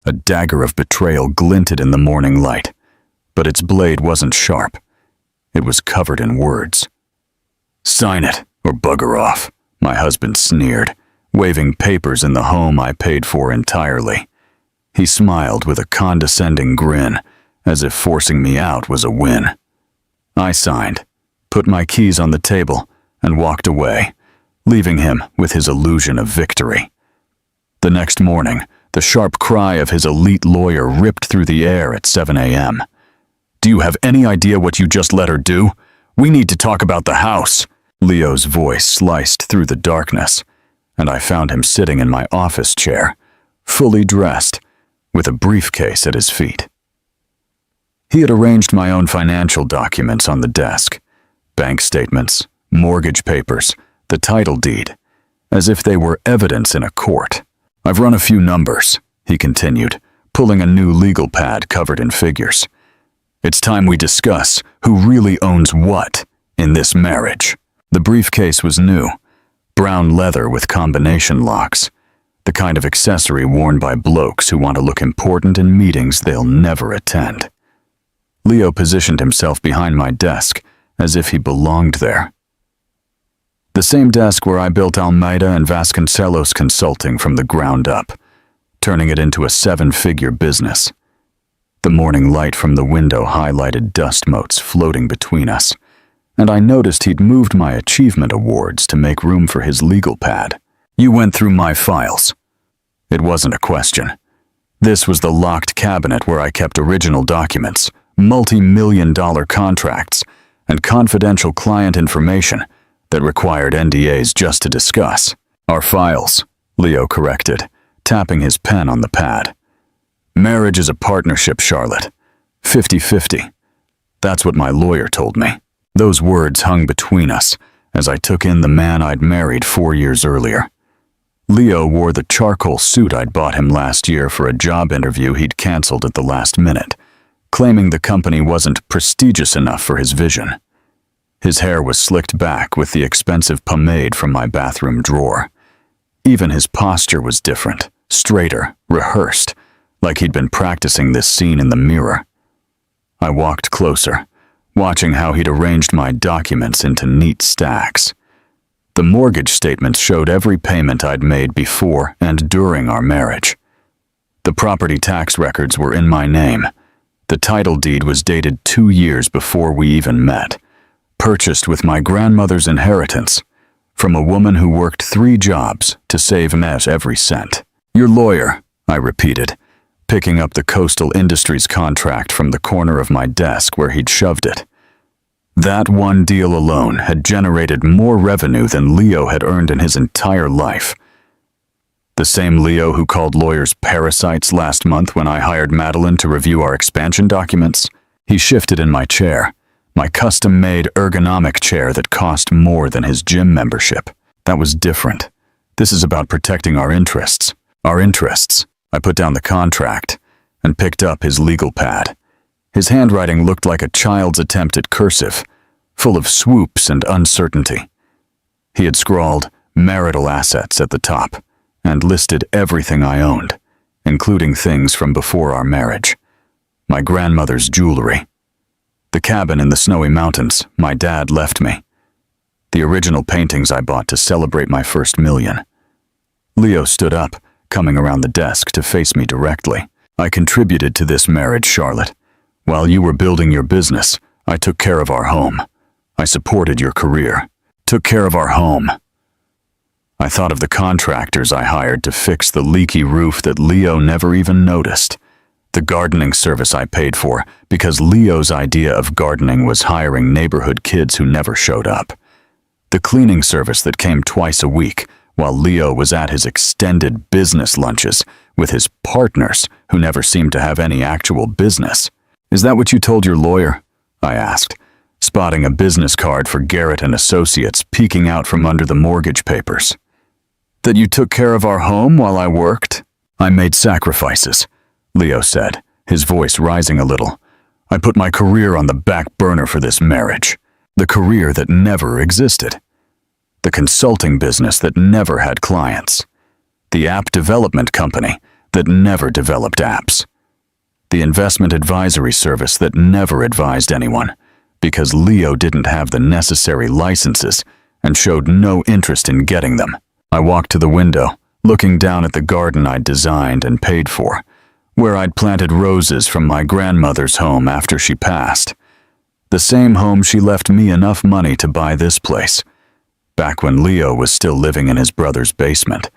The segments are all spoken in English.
A dagger of betrayal glinted in the morning light, but its blade wasn't sharp. It was covered in words. "Sign it, or bugger off," my husband sneered, waving papers in the home I paid for entirely. He smiled with a condescending grin, as if forcing me out was a win. I signed, put my keys on the table, and walked away, leaving him with his illusion of victory. The next morning, the sharp cry of his elite lawyer ripped through the air at 7 a.m. "Do you have any idea what you just let her do? We need to talk about the house." Leo's voice sliced through the darkness, and I found him sitting in my office chair, fully dressed, with a briefcase at his feet. He had arranged my own financial documents on the desk, bank statements, mortgage papers, the title deed, as if they were evidence in a court. "I've run a few numbers," he continued, pulling a new legal pad covered in figures. "It's time we discuss who really owns what in this marriage." The briefcase was new, brown leather with combination locks, the kind of accessory worn by blokes who want to look important in meetings they'll never attend. Leo positioned himself behind my desk as if he belonged there. The same desk where I built Almeida and Vasconcelos Consulting from the ground up, turning it into a 7-figure business. The morning light from the window highlighted dust motes floating between us, and I noticed he'd moved my achievement awards to make room for his legal pad. "You went through my files." It wasn't a question. This was the locked cabinet where I kept original documents, multi-million-dollar contracts, and confidential client information that required NDAs just to discuss. "Our files," Leo corrected, tapping his pen on the pad. "Marriage is a partnership, Charlotte. 50-50. That's what my lawyer told me." Those words hung between us as I took in the man I'd married 4 years earlier. Leo wore the charcoal suit I'd bought him last year for a job interview he'd canceled at the last minute, claiming the company wasn't prestigious enough for his vision. His hair was slicked back with the expensive pomade from my bathroom drawer. Even his posture was different, straighter, rehearsed, like he'd been practicing this scene in the mirror. I walked closer, watching how he'd arranged my documents into neat stacks. The mortgage statements showed every payment I'd made before and during our marriage. The property tax records were in my name. The title deed was dated 2 years before we even met, purchased with my grandmother's inheritance, from a woman who worked 3 jobs to save Matt every cent. "Your lawyer," I repeated, picking up the Coastal Industries contract from the corner of my desk where he'd shoved it. That one deal alone had generated more revenue than Leo had earned in his entire life. The same Leo who called lawyers parasites last month when I hired Madeline to review our expansion documents. He shifted in my chair, my custom-made ergonomic chair that cost more than his gym membership. That was different. This is about protecting our interests. Our interests. I put down the contract and picked up his legal pad. His handwriting looked like a child's attempt at cursive, full of swoops and uncertainty. He had scrawled marital assets at the top and listed everything I owned, including things from before our marriage. My grandmother's jewelry. The cabin in the snowy mountains my dad left me. The original paintings I bought to celebrate my first million. Leo stood up, coming around the desk to face me directly. "I contributed to this marriage, Charlotte. While you were building your business, I took care of our home. I supported your career. Took care of our home." I thought of the contractors I hired to fix the leaky roof that Leo never even noticed. The gardening service I paid for because Leo's idea of gardening was hiring neighborhood kids who never showed up. The cleaning service that came twice a week while Leo was at his extended business lunches with his partners who never seemed to have any actual business. "Is that what you told your lawyer?" I asked, spotting a business card for Garrett and Associates peeking out from under the mortgage papers. "That you took care of our home while I worked?" "I made sacrifices," Leo said, his voice rising a little. "I put my career on the back burner for this marriage. The career that never existed. The consulting business that never had clients. The app development company that never developed apps. The investment advisory service that never advised anyone, because Leo didn't have the necessary licenses and showed no interest in getting them. I walked to the window, looking down at the garden I'd designed and paid for, where I'd planted roses from my grandmother's home after she passed. The same home she left me enough money to buy this place, back when Leo was still living in his brother's basement,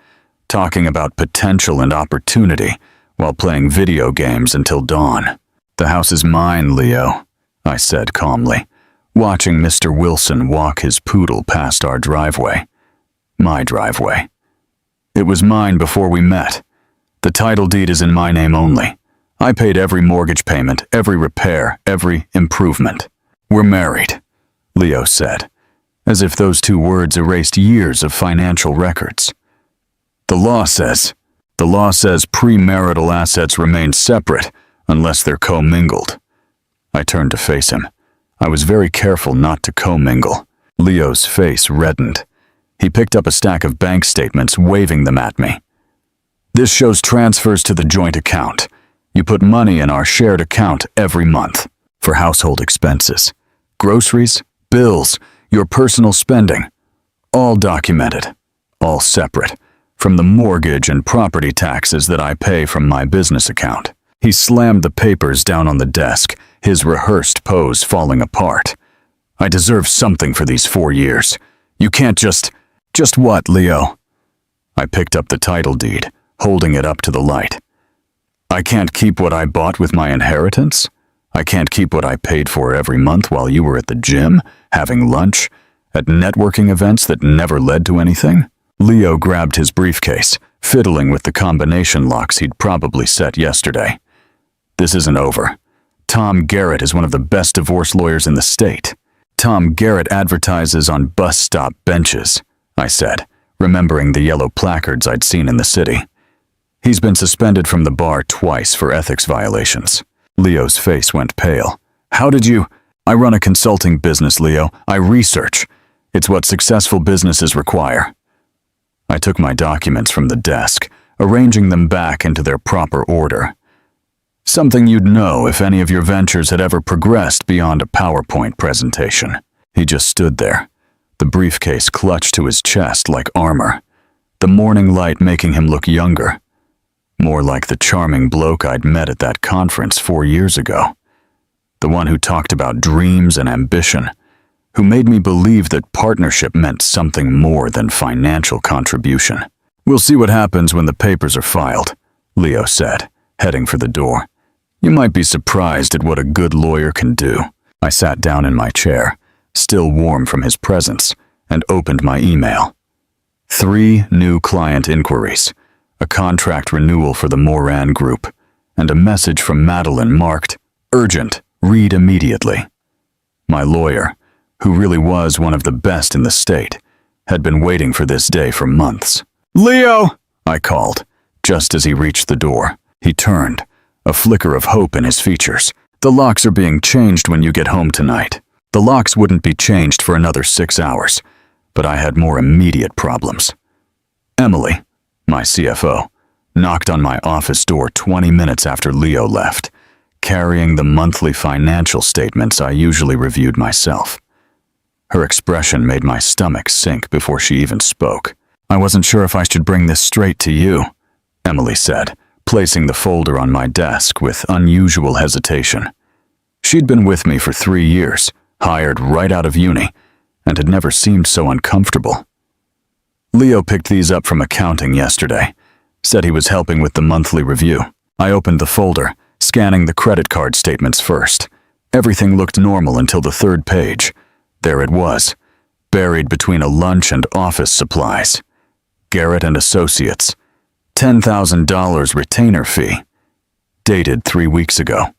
talking about potential and opportunity while playing video games until dawn. "The house is mine, Leo," I said calmly, watching Mr. Wilson walk his poodle past our driveway. My driveway. "It was mine before we met. The title deed is in my name only. I paid every mortgage payment, every repair, every improvement. We're married," Leo said, as if those two words erased years of financial records. The law says premarital assets remain separate unless they're commingled." I turned to face him. I was very careful not to commingle. Leo's face reddened. He picked up a stack of bank statements, waving them at me. "This shows transfers to the joint account. You put money in our shared account every month for household expenses, groceries, bills, your personal spending. All documented, all separate, from the mortgage and property taxes that I pay from my business account." He slammed the papers down on the desk, his rehearsed pose falling apart. "I deserve something for these 4 years. You can't just what, Leo?" I picked up the title deed, holding it up to the light. "I can't keep what I bought with my inheritance? I can't keep what I paid for every month while you were at the gym, having lunch, at networking events that never led to anything?" Leo grabbed his briefcase, fiddling with the combination locks he'd probably set yesterday. "This isn't over. Tom Garrett is one of the best divorce lawyers in the state. Tom Garrett advertises on bus stop benches," I said, remembering the yellow placards I'd seen in the city. "He's been suspended from the bar twice for ethics violations." Leo's face went pale. "How did you—" "I run a consulting business, Leo. I research. It's what successful businesses require." I took my documents from the desk, arranging them back into their proper order. "Something you'd know if any of your ventures had ever progressed beyond a PowerPoint presentation." He just stood there, the briefcase clutched to his chest like armor, the morning light making him look younger, more like the charming bloke I'd met at that conference 4 years ago, the one who talked about dreams and ambition, who made me believe that partnership meant something more than financial contribution. "We'll see what happens when the papers are filed," Leo said, heading for the door. "You might be surprised at what a good lawyer can do." I sat down in my chair, still warm from his presence, and opened my email. 3 new client inquiries, a contract renewal for the Moran Group, and a message from Madeline marked, "Urgent, read immediately." My lawyer, who really was one of the best in the state, had been waiting for this day for months. "Leo!" I called, just as he reached the door. He turned, a flicker of hope in his features. "The locks are being changed when you get home tonight." The locks wouldn't be changed for another 6 hours, but I had more immediate problems. Emily, my CFO, knocked on my office door 20 minutes after Leo left, carrying the monthly financial statements I usually reviewed myself. Her expression made my stomach sink before she even spoke. "I wasn't sure if I should bring this straight to you," Emily said, placing the folder on my desk with unusual hesitation. She'd been with me for 3 years, hired right out of uni, and had never seemed so uncomfortable. "Leo picked these up from accounting yesterday. Said he was helping with the monthly review." I opened the folder, scanning the credit card statements first. Everything looked normal until the 3rd page. There it was, buried between a lunch and office supplies. Garrett and Associates, $10,000 retainer fee, dated 3 weeks ago.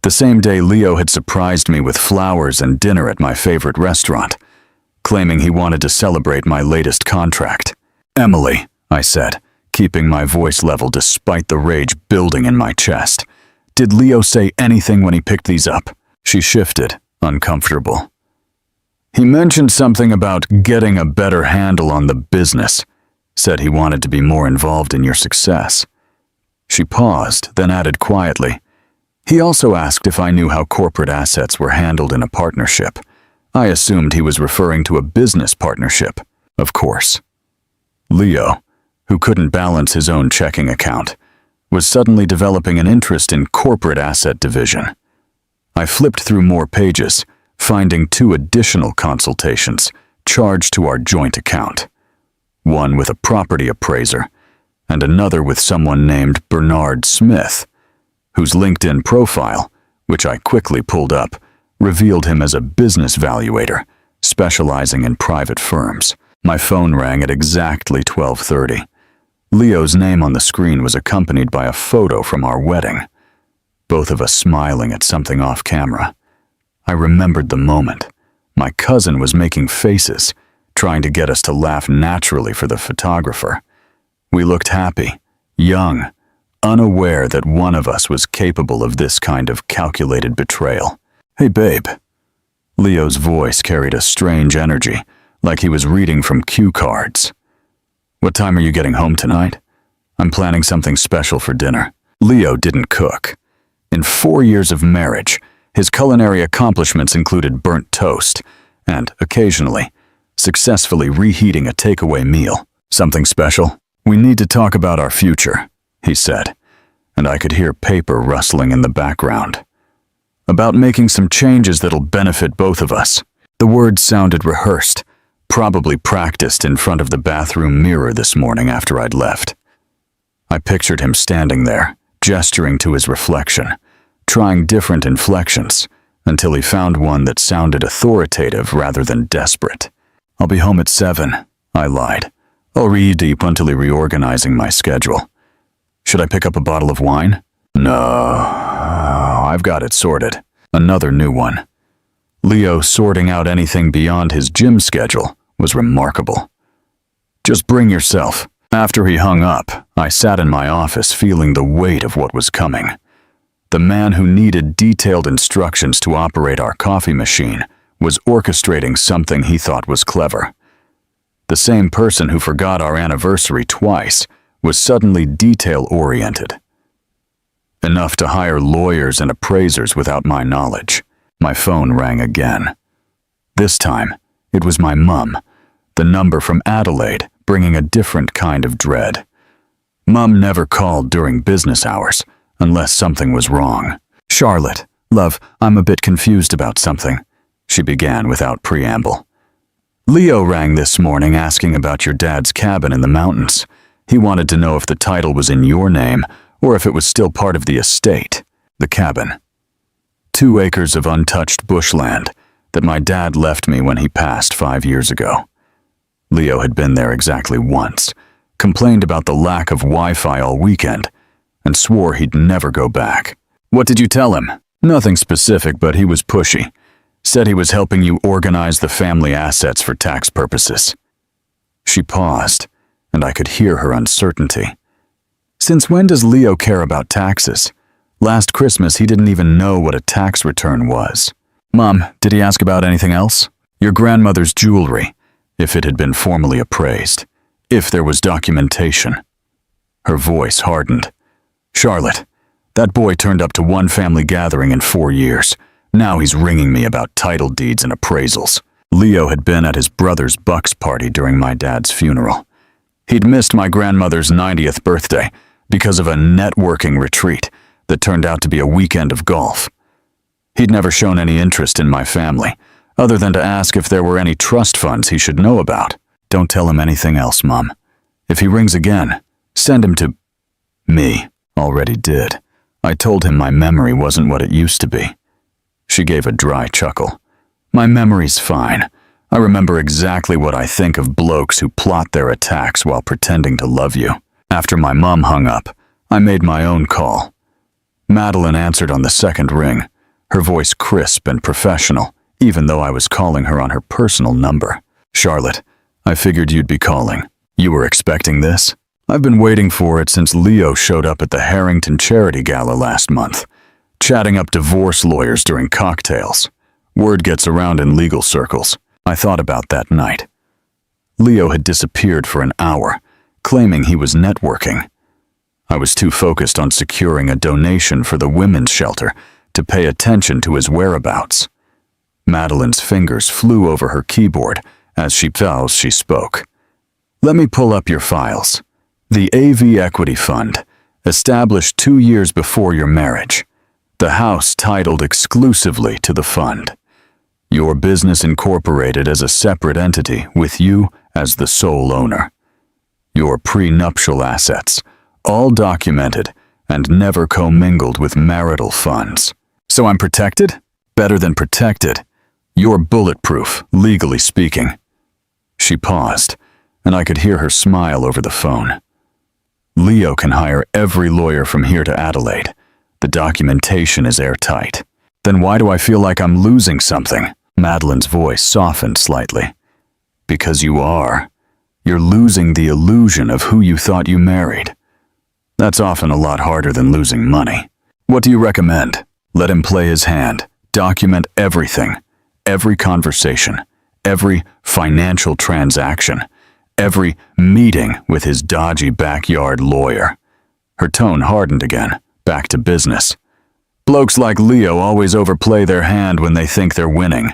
The same day Leo had surprised me with flowers and dinner at my favorite restaurant, claiming he wanted to celebrate my latest contract. "Emily," I said, keeping my voice level despite the rage building in my chest. "Did Leo say anything when he picked these up?" She shifted, uncomfortable. "He mentioned something about getting a better handle on the business, said he wanted to be more involved in your success. She paused, then added quietly, "He also asked if I knew how corporate assets were handled in a partnership. I assumed he was referring to a business partnership, of course." Leo, who couldn't balance his own checking account, was suddenly developing an interest in corporate asset division. I flipped through more pages, finding 2 additional consultations charged to our joint account. One with a property appraiser, and another with someone named Bernard Smith, whose LinkedIn profile, which I quickly pulled up, revealed him as a business valuator, specializing in private firms. My phone rang at exactly 12:30. Leo's name on the screen was accompanied by a photo from our wedding, both of us smiling at something off camera. I remembered the moment. My cousin was making faces, trying to get us to laugh naturally for the photographer. We looked happy, young, unaware that one of us was capable of this kind of calculated betrayal. "Hey, babe." Leo's voice carried a strange energy, like he was reading from cue cards. "What time are you getting home tonight? I'm planning something special for dinner." Leo didn't cook. In 4 years of marriage, his culinary accomplishments included burnt toast and, occasionally, successfully reheating a takeaway meal. "Something special? We need to talk about our future," he said, and I could hear paper rustling in the background. "About making some changes that'll benefit both of us." The words sounded rehearsed, probably practiced in front of the bathroom mirror this morning after I'd left. I pictured him standing there, gesturing to his reflection, trying different inflections, until he found one that sounded authoritative rather than desperate. "I'll be home at 7, I lied, already mentally reorganizing my schedule. "Should I pick up a bottle of wine?" "No, I've got it sorted." Another new one. Leo sorting out anything beyond his gym schedule was remarkable. "Just bring yourself." After he hung up, I sat in my office feeling the weight of what was coming. The man who needed detailed instructions to operate our coffee machine was orchestrating something he thought was clever. The same person who forgot our anniversary twice was suddenly detail-oriented, enough to hire lawyers and appraisers without my knowledge. My phone rang again. This time, it was my mum, the number from Adelaide, bringing a different kind of dread. Mum never called during business hours, unless something was wrong. "Charlotte, love, I'm a bit confused about something," she began without preamble. "Leo rang this morning asking about your dad's cabin in the mountains. He wanted to know if the title was in your name or if it was still part of the estate." The cabin. 2 acres of untouched bushland that my dad left me when he passed 5 years ago. Leo had been there exactly once, complained about the lack of Wi-Fi all weekend, and swore he'd never go back. "What did you tell him?" "Nothing specific, but he was pushy. Said he was helping you organize the family assets for tax purposes." She paused, and I could hear her uncertainty. "Since when does Leo care about taxes? Last Christmas he didn't even know what a tax return was." "Mom, did he ask about anything else?" "Your grandmother's jewelry, if it had been formally appraised, if there was documentation." Her voice hardened. "Charlotte, that boy turned up to one family gathering in 4 years. Now he's ringing me about title deeds and appraisals." Leo had been at his brother's Bucks party during my dad's funeral. He'd missed my grandmother's 90th birthday because of a networking retreat that turned out to be a weekend of golf. He'd never shown any interest in my family, other than to ask if there were any trust funds he should know about. "Don't tell him anything else, Mom. If he rings again, send him to..." "Me already did. I told him my memory wasn't what it used to be." She gave a dry chuckle. "My memory's fine. I remember exactly what I think of blokes who plot their attacks while pretending to love you." After my mom hung up, I made my own call. Madeline answered on the second ring, her voice crisp and professional, even though I was calling her on her personal number. "Charlotte, I figured you'd be calling. You were expecting this? I've been waiting for it since Leo showed up at the Harrington Charity Gala last month, chatting up divorce lawyers during cocktails. Word gets around in legal circles. I thought about that night. Leo had disappeared for an hour, claiming he was networking. I was too focused on securing a donation for the women's shelter to pay attention to his whereabouts. Madeline's fingers flew over her keyboard as she spoke. Let me pull up your files. The AV Equity Fund, established 2 years before your marriage. The house titled exclusively to the fund. Your business incorporated as a separate entity with you as the sole owner. Your prenuptial assets, all documented and never commingled with marital funds. So I'm protected? Better than protected. You're bulletproof, legally speaking. She paused, and I could hear her smile over the phone. Leo can hire every lawyer from here to Adelaide. The documentation is airtight. Then why do I feel like I'm losing something? Madeline's voice softened slightly. Because you are. You're losing the illusion of who you thought you married. That's often a lot harder than losing money. What do you recommend? Let him play his hand. Document everything. Every conversation. Every financial transaction. Every meeting with his dodgy backyard lawyer. Her tone hardened again, back to business. Blokes like Leo always overplay their hand when they think they're winning.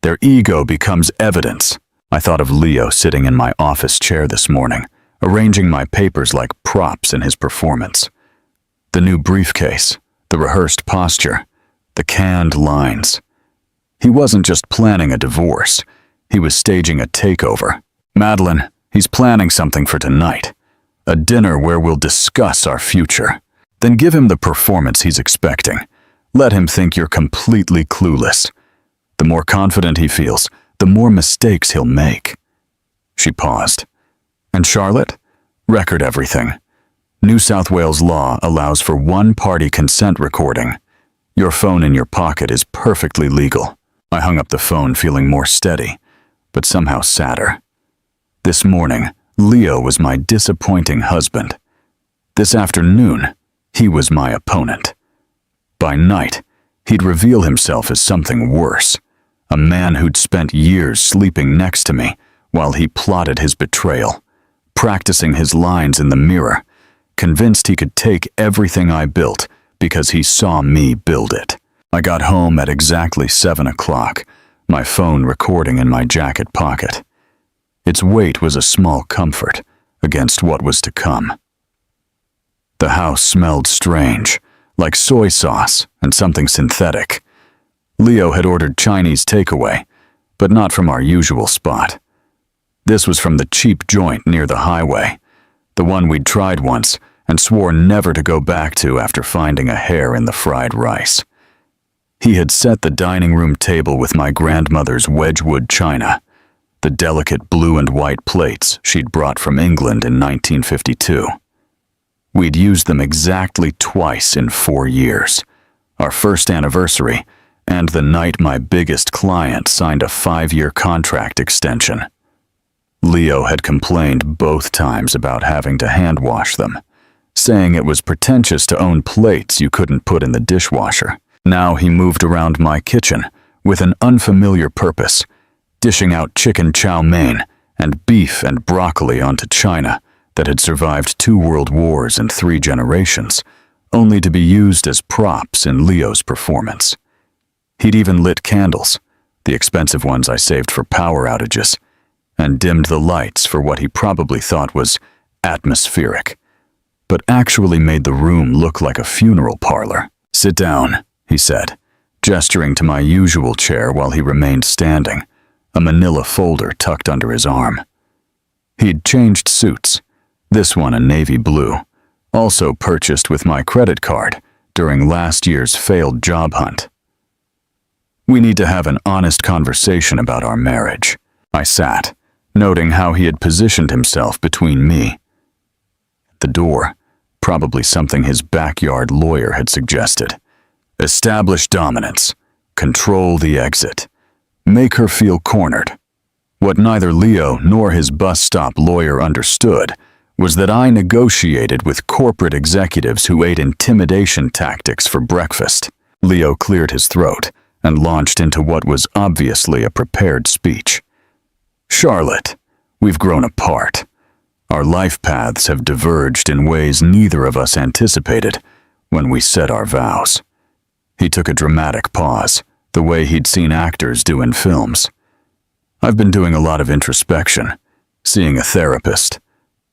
Their ego becomes evidence. I thought of Leo sitting in my office chair this morning, arranging my papers like props in his performance. The new briefcase, the rehearsed posture, the canned lines. He wasn't just planning a divorce, he was staging a takeover. Madeline, he's planning something for tonight. A dinner where we'll discuss our future. Then give him the performance he's expecting. Let him think you're completely clueless. The more confident he feels, the more mistakes he'll make. She paused. And Charlotte? Record everything. New South Wales law allows for one-party consent recording. Your phone in your pocket is perfectly legal. I hung up the phone feeling more steady, but somehow sadder. This morning, Leo was my disappointing husband. This afternoon, he was my opponent. By night, he'd reveal himself as something worse. A man who'd spent years sleeping next to me while he plotted his betrayal, practicing his lines in the mirror, convinced he could take everything I built because he saw me build it. I got home at exactly 7 o'clock, my phone recording in my jacket pocket. Its weight was a small comfort against what was to come. The house smelled strange, like soy sauce and something synthetic. Leo had ordered Chinese takeaway, but not from our usual spot. This was from the cheap joint near the highway, the one we'd tried once and swore never to go back to after finding a hair in the fried rice. He had set the dining room table with my grandmother's Wedgwood china, the delicate blue and white plates she'd brought from England in 1952. We'd used them exactly twice in 4 years, our first anniversary and the night my biggest client signed a 5-year contract extension. Leo had complained both times about having to hand wash them, saying it was pretentious to own plates you couldn't put in the dishwasher. Now he moved around my kitchen with an unfamiliar purpose, dishing out chicken chow mein and beef and broccoli onto china that had survived 2 world wars and 3 generations, only to be used as props in Leo's performance. He'd even lit candles, the expensive ones I saved for power outages, and dimmed the lights for what he probably thought was atmospheric, but actually made the room look like a funeral parlor. Sit down, he said, gesturing to my usual chair while he remained standing, a manila folder tucked under his arm. He'd changed suits, this one a navy blue, also purchased with my credit card during last year's failed job hunt. We need to have an honest conversation about our marriage. I sat, noting how he had positioned himself between me. The door, probably something his backyard lawyer had suggested. Establish dominance. Control the exit. Make her feel cornered. What neither Leo nor his bus stop lawyer understood was that I negotiated with corporate executives who ate intimidation tactics for breakfast. Leo cleared his throat and launched into what was obviously a prepared speech. Charlotte, we've grown apart. Our life paths have diverged in ways neither of us anticipated when we said our vows. He took a dramatic pause, the way he'd seen actors do in films. I've been doing a lot of introspection, seeing a therapist,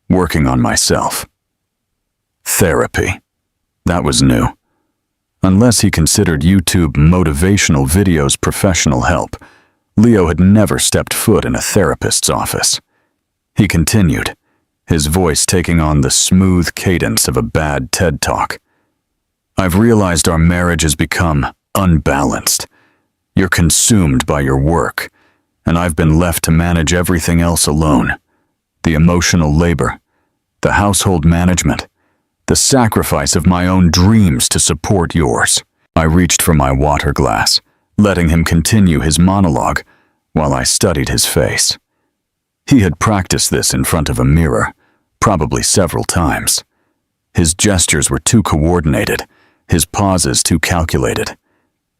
working on myself. Therapy. That was new. Unless he considered YouTube motivational videos professional help, Leo had never stepped foot in a therapist's office. He continued, his voice taking on the smooth cadence of a bad TED Talk. I've realized our marriage has become unbalanced. You're consumed by your work, and I've been left to manage everything else alone. The emotional labor, the household management, the sacrifice of my own dreams to support yours. I reached for my water glass, letting him continue his monologue while I studied his face. He had practiced this in front of a mirror, probably several times. His gestures were too coordinated, his pauses too calculated.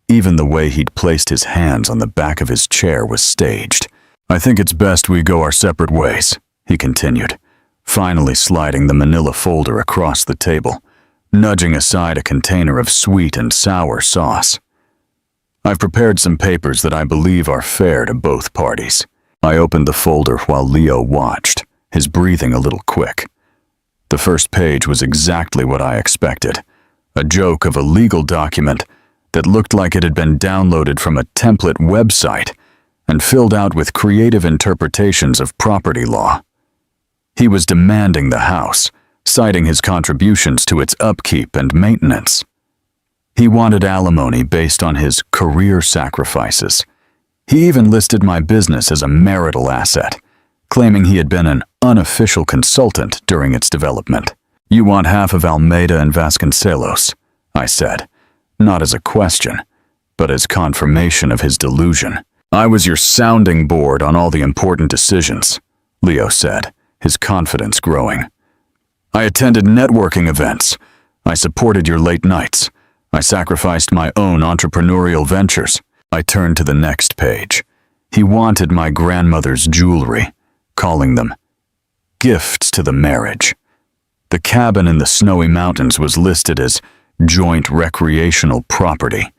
Even the way he'd placed his hands on the back of his chair was staged. I think it's best we go our separate ways, he continued, finally sliding the manila folder across the table, nudging aside a container of sweet and sour sauce. I've prepared some papers that I believe are fair to both parties. I opened the folder while Leo watched, his breathing a little quick. The first page was exactly what I expected, a joke of a legal document that looked like it had been downloaded from a template website and filled out with creative interpretations of property law. He was demanding the house, citing his contributions to its upkeep and maintenance. He wanted alimony based on his career sacrifices. He even listed my business as a marital asset, claiming he had been an unofficial consultant during its development. You want half of Almeida and Vasconcelos, I said, not as a question, but as confirmation of his delusion. I was your sounding board on all the important decisions, Leo said, his confidence growing. I attended networking events. I supported your late nights. I sacrificed my own entrepreneurial ventures. I turned to the next page. He wanted my grandmother's jewelry, calling them gifts to the marriage. The cabin in the snowy mountains was listed as joint recreational property.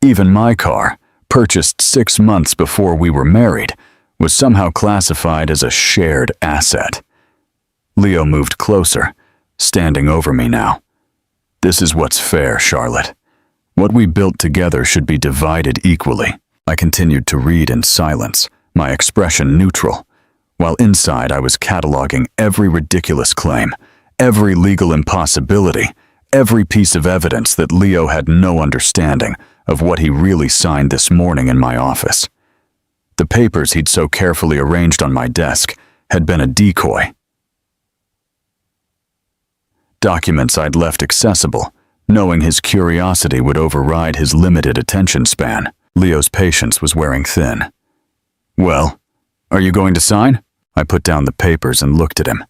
Even my car, purchased 6 months before we were married, was somehow classified as a shared asset. Leo moved closer, standing over me now. This is what's fair, Charlotte. What we built together should be divided equally. I continued to read in silence, my expression neutral, while inside I was cataloging every ridiculous claim, every legal impossibility, every piece of evidence that Leo had no understanding of what he really signed this morning in my office. The papers he'd so carefully arranged on my desk had been a decoy. Documents I'd left accessible, knowing his curiosity would override his limited attention span. Leo's patience was wearing thin. Well, are you going to sign? I put down the papers and looked at him.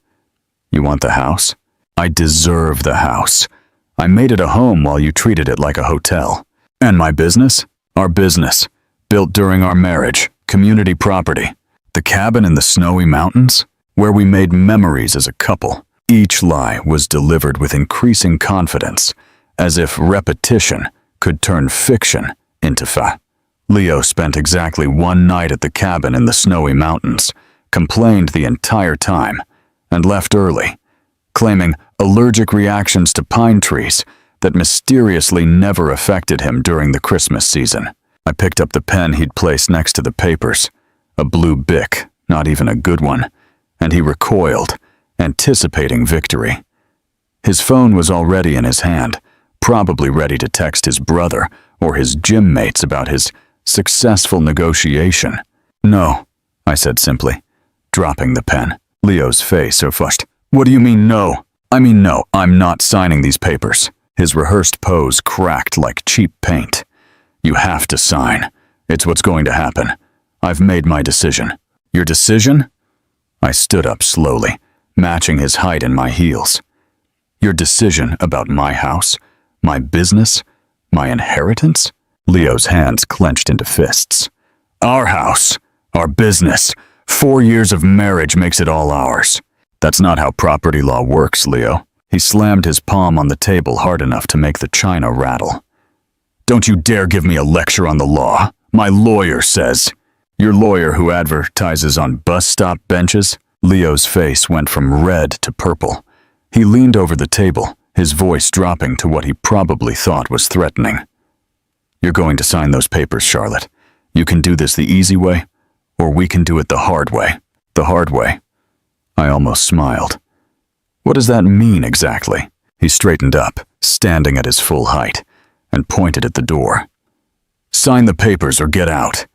You want the house? I deserve the house. I made it a home while you treated it like a hotel. And my business? Our business. Built during our marriage. Community property. The cabin in the snowy mountains? Where we made memories as a couple. Each lie was delivered with increasing confidence, as if repetition could turn fiction into fact. Leo spent exactly 1 night at the cabin in the snowy mountains, complained the entire time, and left early, claiming allergic reactions to pine trees that mysteriously never affected him during the Christmas season. I picked up the pen he'd placed next to the papers, a blue Bic, not even a good one, and he recoiled, anticipating victory. His phone was already in his hand, probably ready to text his brother or his gym mates about his successful negotiation. No, I said simply, dropping the pen. Leo's face so flushed. What do you mean no? I mean no, I'm not signing these papers. His rehearsed pose cracked like cheap paint. You have to sign. It's what's going to happen. I've made my decision. Your decision? I stood up slowly, matching his height in my heels. Your decision about my house, my business, my inheritance? Leo's hands clenched into fists. Our house, our business, 4 years of marriage makes it all ours. That's not how property law works, Leo. He slammed his palm on the table hard enough to make the china rattle. Don't you dare give me a lecture on the law. My lawyer says. Your lawyer who advertises on bus stop benches? Leo's face went from red to purple. He leaned over the table, his voice dropping to what he probably thought was threatening. You're going to sign those papers, Charlotte. You can do this the easy way, or we can do it the hard way. The hard way. I almost smiled. What does that mean exactly? He straightened up, standing at his full height, and pointed at the door. Sign the papers or get out.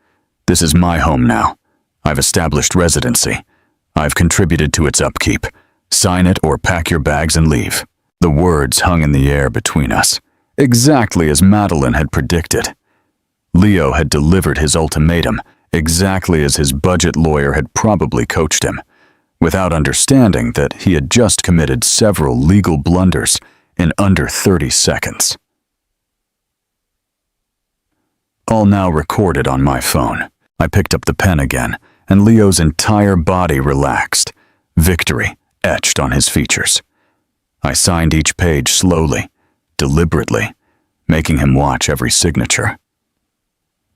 This is my home now. I've established residency. I've contributed to its upkeep. Sign it or pack your bags and leave. The words hung in the air between us, exactly as Madeline had predicted. Leo had delivered his ultimatum exactly as his budget lawyer had probably coached him, without understanding that he had just committed several legal blunders in under 30 seconds. All now recorded on my phone. I picked up the pen again, and Leo's entire body relaxed, victory etched on his features. I signed each page slowly, deliberately, making him watch every signature.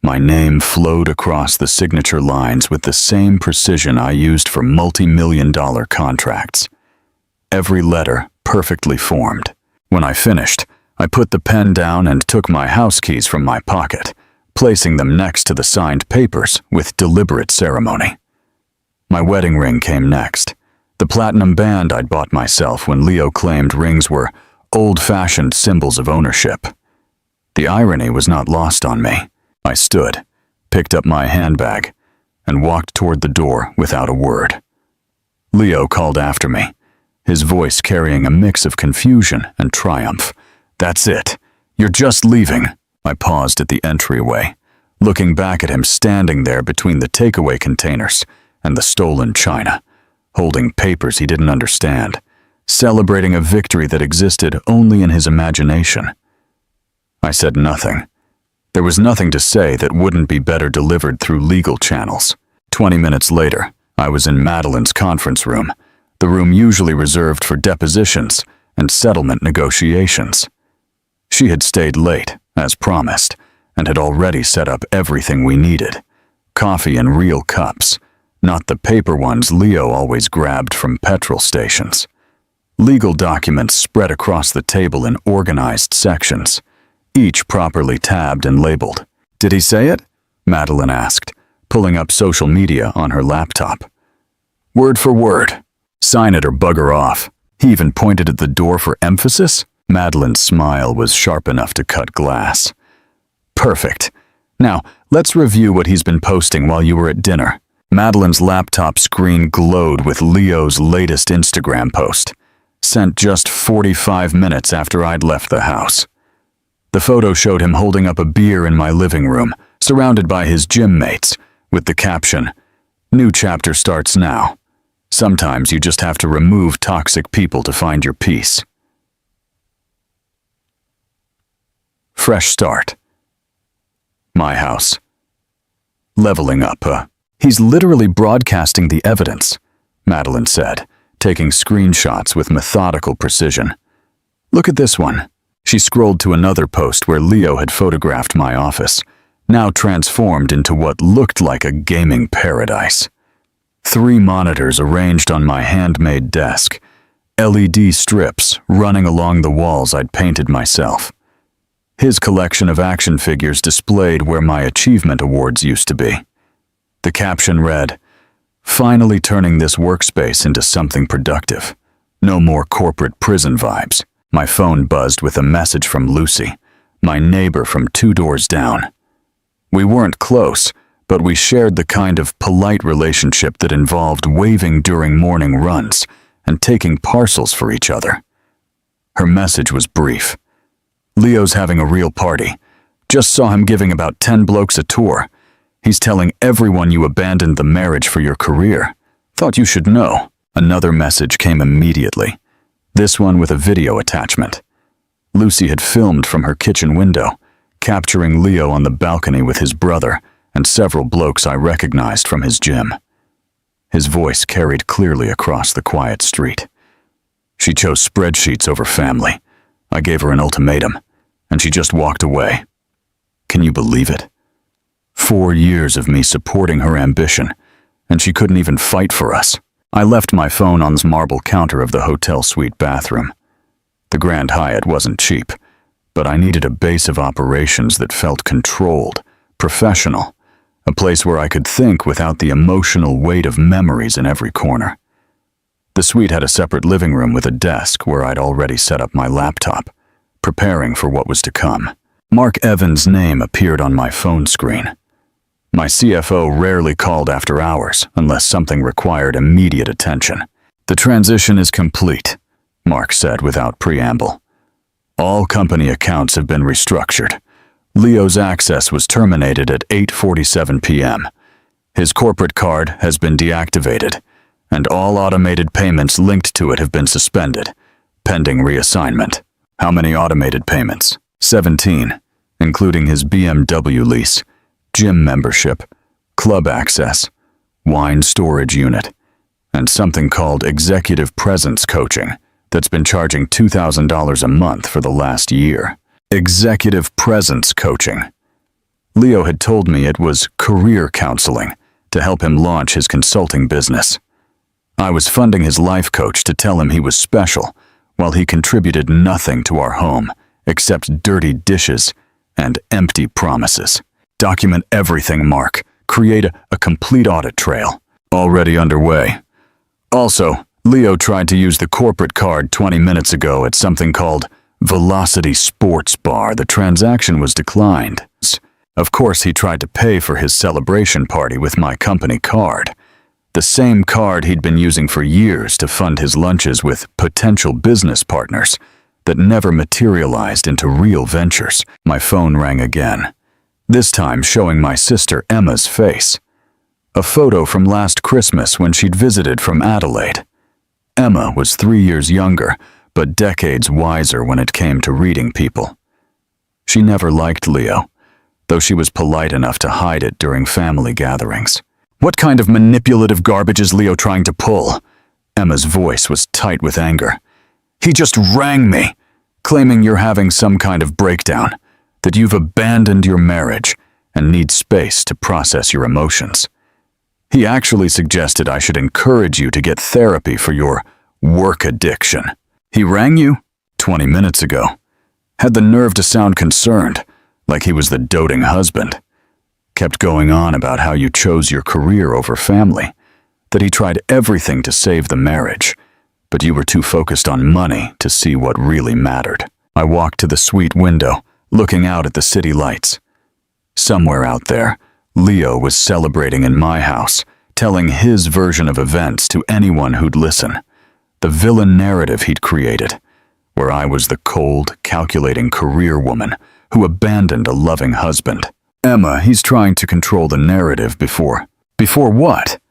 My name flowed across the signature lines with the same precision I used for multi-million-dollar contracts. Every letter perfectly formed. When I finished, I put the pen down and took my house keys from my pocket, placing them next to the signed papers with deliberate ceremony. My wedding ring came next, the platinum band I'd bought myself when Leo claimed rings were old-fashioned symbols of ownership. The irony was not lost on me. I stood, picked up my handbag, and walked toward the door without a word. Leo called after me, his voice carrying a mix of confusion and triumph. That's it. You're just leaving. I paused at the entryway, looking back at him standing there between the takeaway containers and the stolen china, holding papers he didn't understand, celebrating a victory that existed only in his imagination. I said nothing. There was nothing to say that wouldn't be better delivered through legal channels. 20 minutes later, I was in Madeline's conference room, the room usually reserved for depositions and settlement negotiations. She had stayed late, as promised, and had already set up everything we needed. Coffee in real cups, not the paper ones Leo always grabbed from petrol stations. Legal documents spread across the table in organized sections, each properly tabbed and labeled. Did he say it? Madeline asked, pulling up social media on her laptop. Word for word. Sign it or bugger off. He even pointed at the door for emphasis. Madeline's smile was sharp enough to cut glass. Perfect. Now, let's review what he's been posting while you were at dinner. Madeline's laptop screen glowed with Leo's latest Instagram post, sent just 45 minutes after I'd left the house. The photo showed him holding up a beer in my living room, surrounded by his gym mates, with the caption, "New chapter starts now. Sometimes you just have to remove toxic people to find your peace." Fresh start. My house. Leveling up, He's literally broadcasting the evidence, Madeline said, taking screenshots with methodical precision. Look at this one. She scrolled to another post where Leo had photographed my office, now transformed into what looked like a gaming paradise. 3 monitors arranged on my handmade desk, LED strips running along the walls I'd painted myself. His collection of action figures displayed where my achievement awards used to be. The caption read, "Finally turning this workspace into something productive. No more corporate prison vibes." My phone buzzed with a message from Lucy, my neighbor from 2 doors down. We weren't close, but we shared the kind of polite relationship that involved waving during morning runs and taking parcels for each other. Her message was brief. "Leo's having a real party. Just saw him giving about 10 blokes a tour. He's telling everyone you abandoned the marriage for your career. Thought you should know." Another message came immediately, this one with a video attachment. Lucy had filmed from her kitchen window, capturing Leo on the balcony with his brother and several blokes I recognized from his gym. His voice carried clearly across the quiet street. She chose spreadsheets over family. I gave her an ultimatum, and she just walked away. Can you believe it? 4 years of me supporting her ambition, and she couldn't even fight for us. I left my phone on the marble counter of the hotel suite bathroom. The Grand Hyatt wasn't cheap, but I needed a base of operations that felt controlled, professional, a place where I could think without the emotional weight of memories in every corner. The suite had a separate living room with a desk where I'd already set up my laptop, preparing for what was to come. Mark Evans' name appeared on my phone screen. My CFO rarely called after hours unless something required immediate attention. The transition is complete, Mark said without preamble. All company accounts have been restructured. Leo's access was terminated at 8:47 p.m. His corporate card has been deactivated, and all automated payments linked to it have been suspended, pending reassignment. How many automated payments? 17, including his BMW lease, gym membership, club access, wine storage unit, and something called executive presence coaching that's been charging $2,000 a month for the last year. Executive presence coaching. Leo had told me it was career counseling to help him launch his consulting business. I was funding his life coach to tell him he was special, while he contributed nothing to our home except dirty dishes and empty promises. Document everything, Mark. Create a complete audit trail. Already underway. Also, Leo tried to use the corporate card 20 minutes ago at something called Velocity Sports Bar. The transaction was declined. Of course, he tried to pay for his celebration party with my company card. The same card he'd been using for years to fund his lunches with potential business partners that never materialized into real ventures. My phone rang again. This time showing my sister Emma's face. A photo from last Christmas when she'd visited from Adelaide. Emma was 3 years younger, but decades wiser when it came to reading people. She never liked Leo, though she was polite enough to hide it during family gatherings. What kind of manipulative garbage is Leo trying to pull? Emma's voice was tight with anger. He just rang me, claiming you're having some kind of breakdown, that you've abandoned your marriage and need space to process your emotions. He actually suggested I should encourage you to get therapy for your work addiction. He rang you 20 minutes ago. Had the nerve to sound concerned, like he was the doting husband. Kept going on about how you chose your career over family, that he tried everything to save the marriage, but you were too focused on money to see what really mattered. I walked to the suite window, looking out at the city lights. Somewhere out there, Leo was celebrating in my house, telling his version of events to anyone who'd listen. The villain narrative he'd created, where I was the cold, calculating career woman who abandoned a loving husband. Emma, he's trying to control the narrative before what?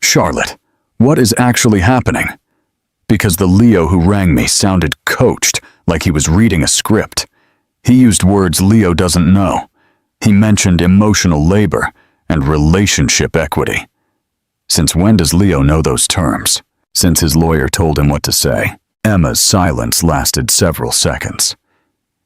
Charlotte, what is actually happening? Because the Leo who rang me sounded coached, like he was reading a script. He used words Leo doesn't know. He mentioned emotional labor and relationship equity. Since when does Leo know those terms? Since his lawyer told him what to say. Emma's silence lasted several seconds.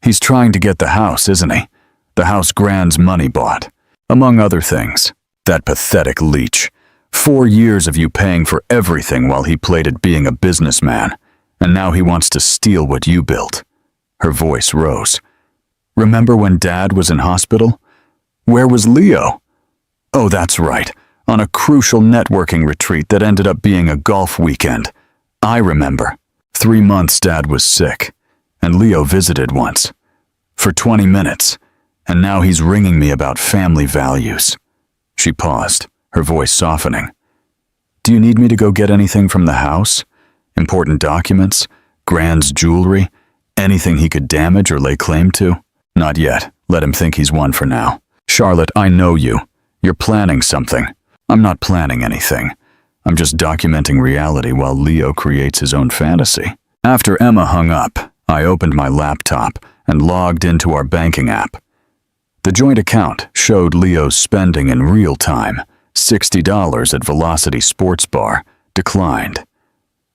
He's trying to get the house, isn't he? The house Grand's money bought. Among other things. That pathetic leech. 4 years of you paying for everything while he played at being a businessman, and now he wants to steal what you built. Her voice rose. Remember when Dad was in hospital? Where was Leo? Oh, that's right, on a crucial networking retreat that ended up being a golf weekend. I remember. 3 months Dad was sick, and Leo visited once. For 20 minutes, and now he's ringing me about family values. She paused, her voice softening. Do you need me to go get anything from the house? Important documents? Grand's jewelry? Anything he could damage or lay claim to? Not yet. Let him think he's won for now. Charlotte, I know you. You're planning something. I'm not planning anything. I'm just documenting reality while Leo creates his own fantasy. After Emma hung up, I opened my laptop and logged into our banking app. The joint account showed Leo's spending in real time, $60 at Velocity Sports Bar, declined.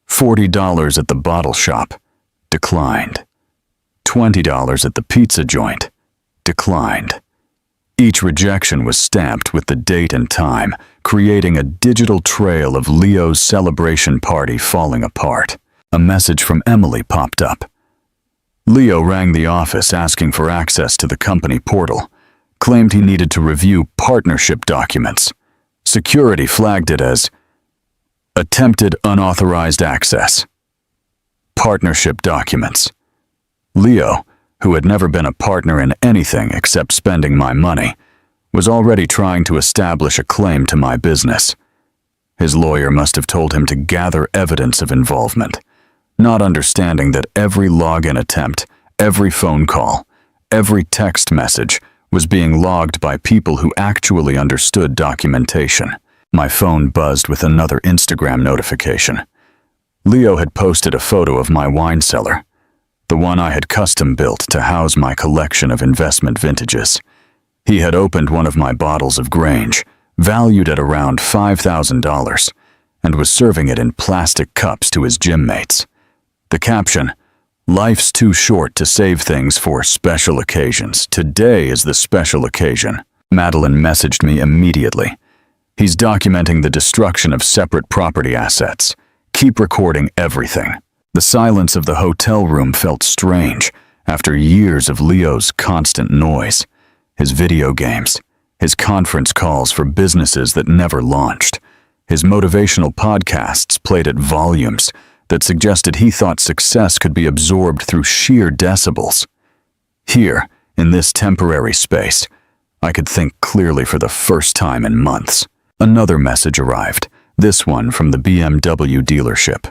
$40 at the bottle shop, declined. $20 at the pizza joint, declined. Each rejection was stamped with the date and time, creating a digital trail of Leo's celebration party falling apart. A message from Emily popped up. Leo rang the office asking for access to the company portal, claimed he needed to review partnership documents. Security flagged it as attempted unauthorized access. Partnership documents. Leo, who had never been a partner in anything except spending my money, was already trying to establish a claim to my business. His lawyer must have told him to gather evidence of involvement, not understanding that every login attempt, every phone call, every text message was being logged by people who actually understood documentation. My phone buzzed with another Instagram notification. Leo had posted a photo of my wine cellar, the one I had custom built to house my collection of investment vintages. He had opened one of my bottles of Grange, valued at around $5,000, and was serving it in plastic cups to his gym mates. The caption, "Life's too short to save things for special occasions. Today is the special occasion." Madeline messaged me immediately. "He's documenting the destruction of separate property assets. Keep recording everything." The silence of the hotel room felt strange after years of Leo's constant noise, his video games, his conference calls for businesses that never launched, his motivational podcasts played at volumes that suggested he thought success could be absorbed through sheer decibels. Here, in this temporary space, I could think clearly for the first time in months. Another message arrived, this one from the BMW dealership.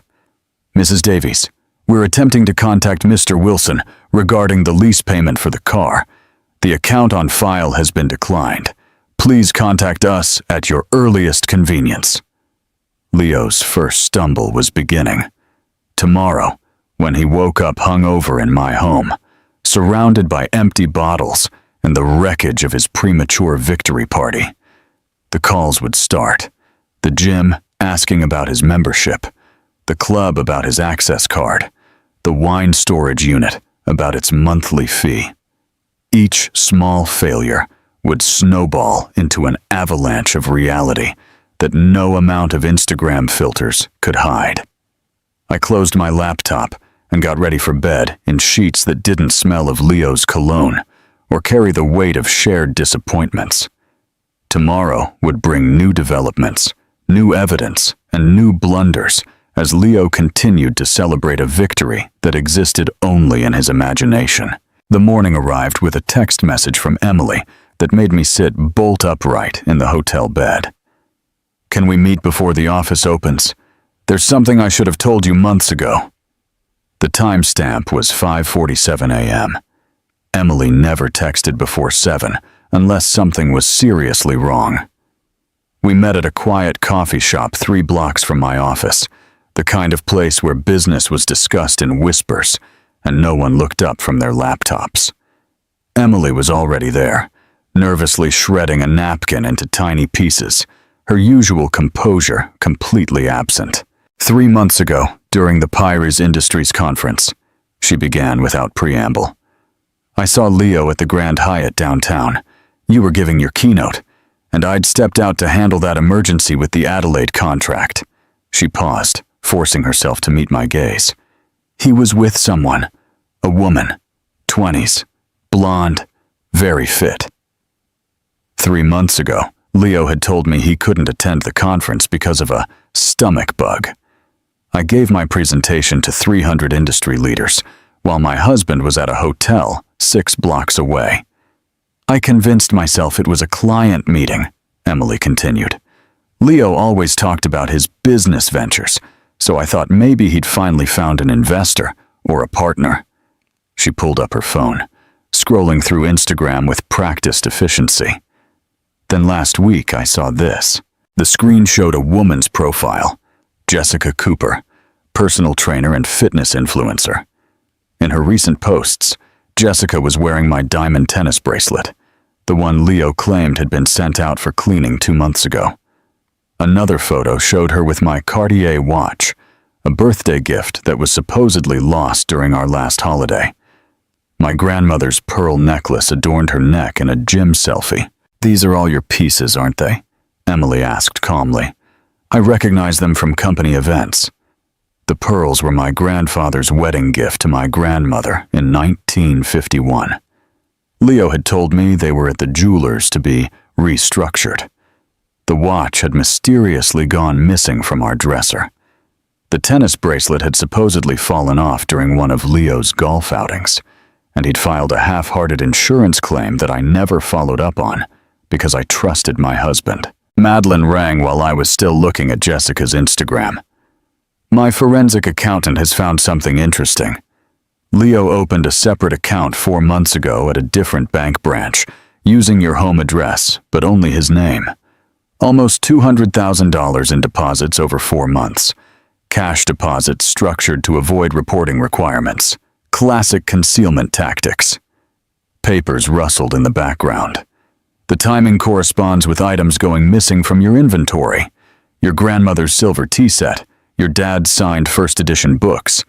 "Mrs. Davies, we're attempting to contact Mr. Wilson regarding the lease payment for the car. The account on file has been declined. Please contact us at your earliest convenience." Leo's first stumble was beginning. Tomorrow, when he woke up hungover in my home, surrounded by empty bottles and the wreckage of his premature victory party, the calls would start. The gym asking about his membership, the club about his access card, the wine storage unit about its monthly fee. Each small failure would snowball into an avalanche of reality that no amount of Instagram filters could hide. I closed my laptop and got ready for bed in sheets that didn't smell of Leo's cologne or carry the weight of shared disappointments. Tomorrow would bring new developments, new evidence, and new blunders as Leo continued to celebrate a victory that existed only in his imagination. The morning arrived with a text message from Emily that made me sit bolt upright in the hotel bed. "Can we meet before the office opens? There's something I should have told you months ago." The timestamp was 5:47 a.m. Emily never texted before 7 unless something was seriously wrong. We met at a quiet coffee shop 3 blocks from my office, the kind of place where business was discussed in whispers and no one looked up from their laptops. Emily was already there, nervously shredding a napkin into tiny pieces, her usual composure completely absent. 3 months ago, during the Pyres Industries conference, she began without preamble. "I saw Leo at the Grand Hyatt downtown. You were giving your keynote, and I'd stepped out to handle that emergency with the Adelaide contract." She paused, forcing herself to meet my gaze. "He was with someone, a woman, 20s, blonde, very fit." 3 months ago, Leo had told me he couldn't attend the conference because of a stomach bug. I gave my presentation to 300 industry leaders, while my husband was at a hotel 6 blocks away. "I convinced myself it was a client meeting," Emily continued. "Leo always talked about his business ventures, so I thought maybe he'd finally found an investor or a partner." She pulled up her phone, scrolling through Instagram with practiced efficiency. Then last week I saw this. The screen showed a woman's profile, Jessica Cooper, personal trainer and fitness influencer. In her recent posts, Jessica was wearing my diamond tennis bracelet, the one Leo claimed had been sent out for cleaning 2 months ago. Another photo showed her with my Cartier watch, a birthday gift that was supposedly lost during our last holiday. My grandmother's pearl necklace adorned her neck in a gym selfie. "These are all your pieces, aren't they?" Emily asked calmly. "I recognize them from company events." The pearls were my grandfather's wedding gift to my grandmother in 1951. Leo had told me they were at the jeweler's to be restructured. The watch had mysteriously gone missing from our dresser. The tennis bracelet had supposedly fallen off during one of Leo's golf outings, and he'd filed a half-hearted insurance claim that I never followed up on because I trusted my husband. Madeline rang while I was still looking at Jessica's Instagram. "My forensic accountant has found something interesting. Leo opened a separate account 4 months ago at a different bank branch, using your home address, but only his name. Almost $200,000 in deposits over 4 months. Cash deposits structured to avoid reporting requirements. Classic concealment tactics." Papers rustled in the background. "The timing corresponds with items going missing from your inventory. Your grandmother's silver tea set, your dad's signed first edition books,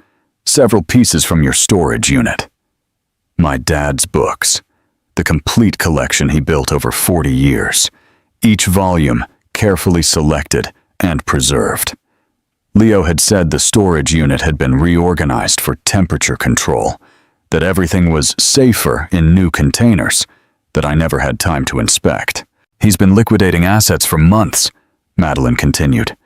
several pieces from your storage unit." My dad's books. The complete collection he built over 40 years. Each volume carefully selected and preserved. Leo had said the storage unit had been reorganized for temperature control, that everything was safer in new containers, that I never had time to inspect. "He's been liquidating assets for months," Madeline continued,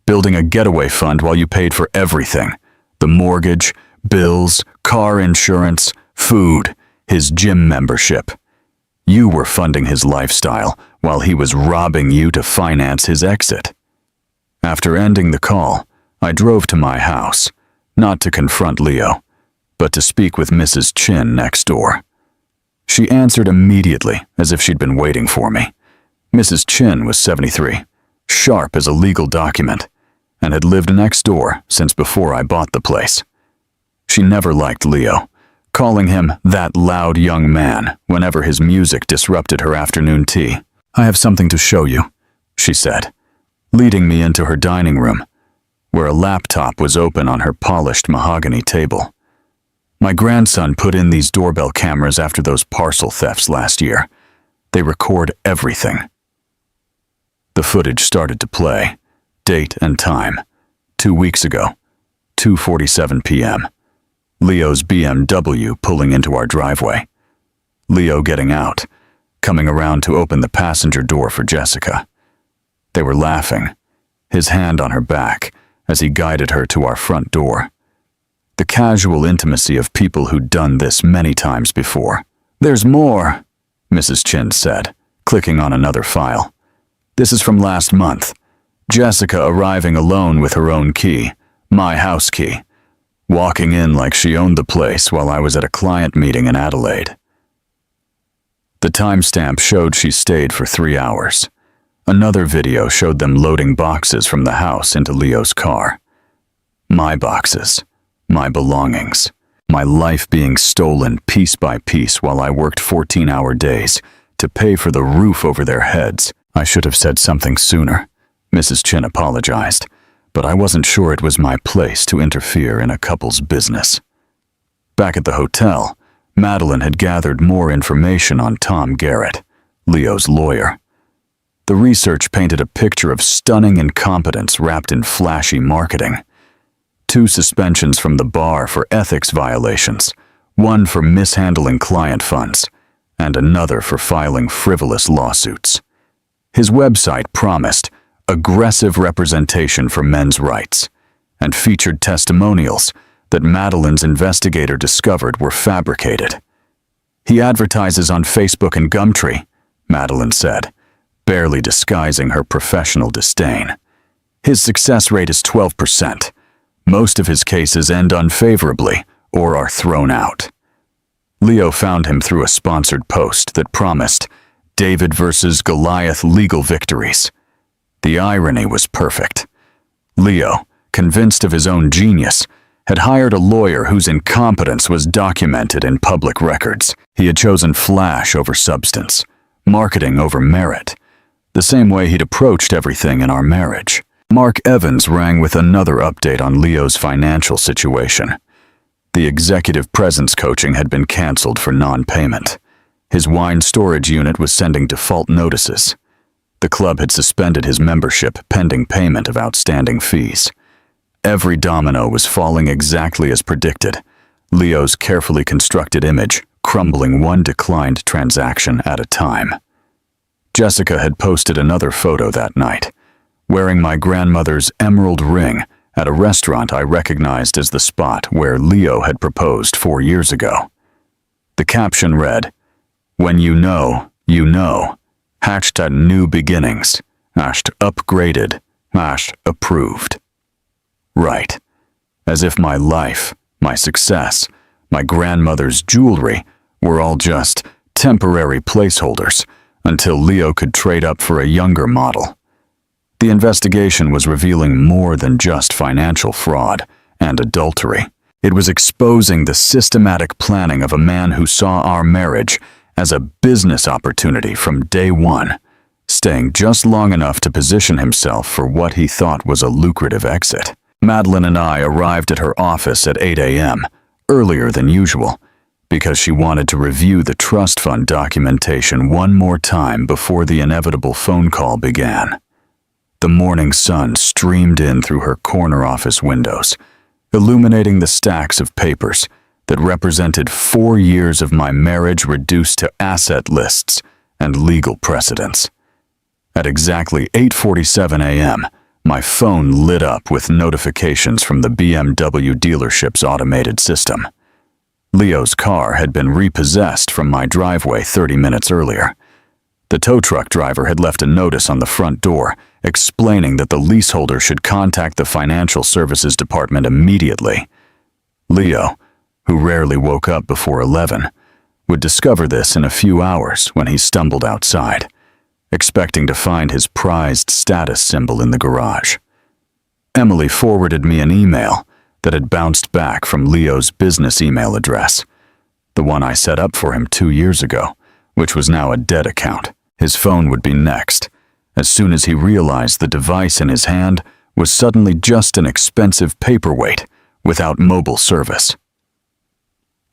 "building a getaway fund while you paid for everything. The mortgage, bills, car insurance, food, his gym membership. You were funding his lifestyle while he was robbing you to finance his exit." After ending the call, I drove to my house, not to confront Leo, but to speak with Mrs. Chin next door. She answered immediately, as if she'd been waiting for me. Mrs. Chin was 73, sharp as a legal document, and had lived next door since before I bought the place. She never liked Leo, calling him that loud young man whenever his music disrupted her afternoon tea. "I have something to show you," she said, leading me into her dining room, where a laptop was open on her polished mahogany table. "My grandson put in these doorbell cameras after those parcel thefts last year. They record everything." The footage started to play. Date and time. 2 weeks ago, 2:47 p.m. Leo's BMW pulling into our driveway. Leo getting out, coming around to open the passenger door for Jessica. They were laughing, his hand on her back as he guided her to our front door. The casual intimacy of people who'd done this many times before. "There's more," Mrs. Chin said, clicking on another file. "This is from last month. Jessica arriving alone with her own key, my house key, walking in like she owned the place while I was at a client meeting in Adelaide." The timestamp showed she stayed for 3 hours. Another video showed them loading boxes from the house into Leo's car. My boxes, my belongings, my life being stolen piece by piece while I worked 14-hour days to pay for the roof over their heads. "I should have said something sooner," Mrs. Chin apologized, but I wasn't sure it was my place to interfere in a couple's business. Back at the hotel, Madeline had gathered more information on Tom Garrett, Leo's lawyer. The research painted a picture of stunning incompetence wrapped in flashy marketing. 2 suspensions from the bar for ethics violations, 1 for mishandling client funds, and another for filing frivolous lawsuits. His website promised aggressive representation for men's rights and featured testimonials that Madeline's investigator discovered were fabricated. "He advertises on Facebook and Gumtree," Madeline said, barely disguising her professional disdain. "His success rate is 12%. Most of his cases end unfavorably or are thrown out." Leo found him through a sponsored post that promised David versus Goliath legal victories. The irony was perfect. Leo, convinced of his own genius, had hired a lawyer whose incompetence was documented in public records. He had chosen flash over substance, marketing over merit, the same way he'd approached everything in our marriage. Mark Evans rang with another update on Leo's financial situation. The executive presence coaching had been canceled for non-payment. His wine storage unit was sending default notices. The club had suspended his membership pending payment of outstanding fees. Every domino was falling exactly as predicted, Leo's carefully constructed image crumbling one declined transaction at a time. Jessica had posted another photo that night, wearing my grandmother's emerald ring at a restaurant I recognized as the spot where Leo had proposed 4 years ago. The caption read, "When you know, hashtag new beginnings, hashtag upgraded, hashtag approved." Right. As if my life, my success, my grandmother's jewelry were all just temporary placeholders until Leo could trade up for a younger model. The investigation was revealing more than just financial fraud and adultery. It was exposing the systematic planning of a man who saw our marriage as a business opportunity from day one, staying just long enough to position himself for what he thought was a lucrative exit. Madeline and I arrived at her office at 8 a.m., earlier than usual, because she wanted to review the trust fund documentation one more time before the inevitable phone call began. The morning sun streamed in through her corner office windows, illuminating the stacks of papers that represented 4 years of my marriage reduced to asset lists and legal precedents. At exactly 8:47 a.m., my phone lit up with notifications from the BMW dealership's automated system. Leo's car had been repossessed from my driveway 30 minutes earlier. The tow truck driver had left a notice on the front door explaining that the leaseholder should contact the financial services department immediately. Leo, who rarely woke up before 11, would discover this in a few hours when he stumbled outside, expecting to find his prized status symbol in the garage. Emily forwarded me an email that had bounced back from Leo's business email address, the one I set up for him 2 years ago, which was now a dead account. His phone would be next, as soon as he realized the device in his hand was suddenly just an expensive paperweight without mobile service.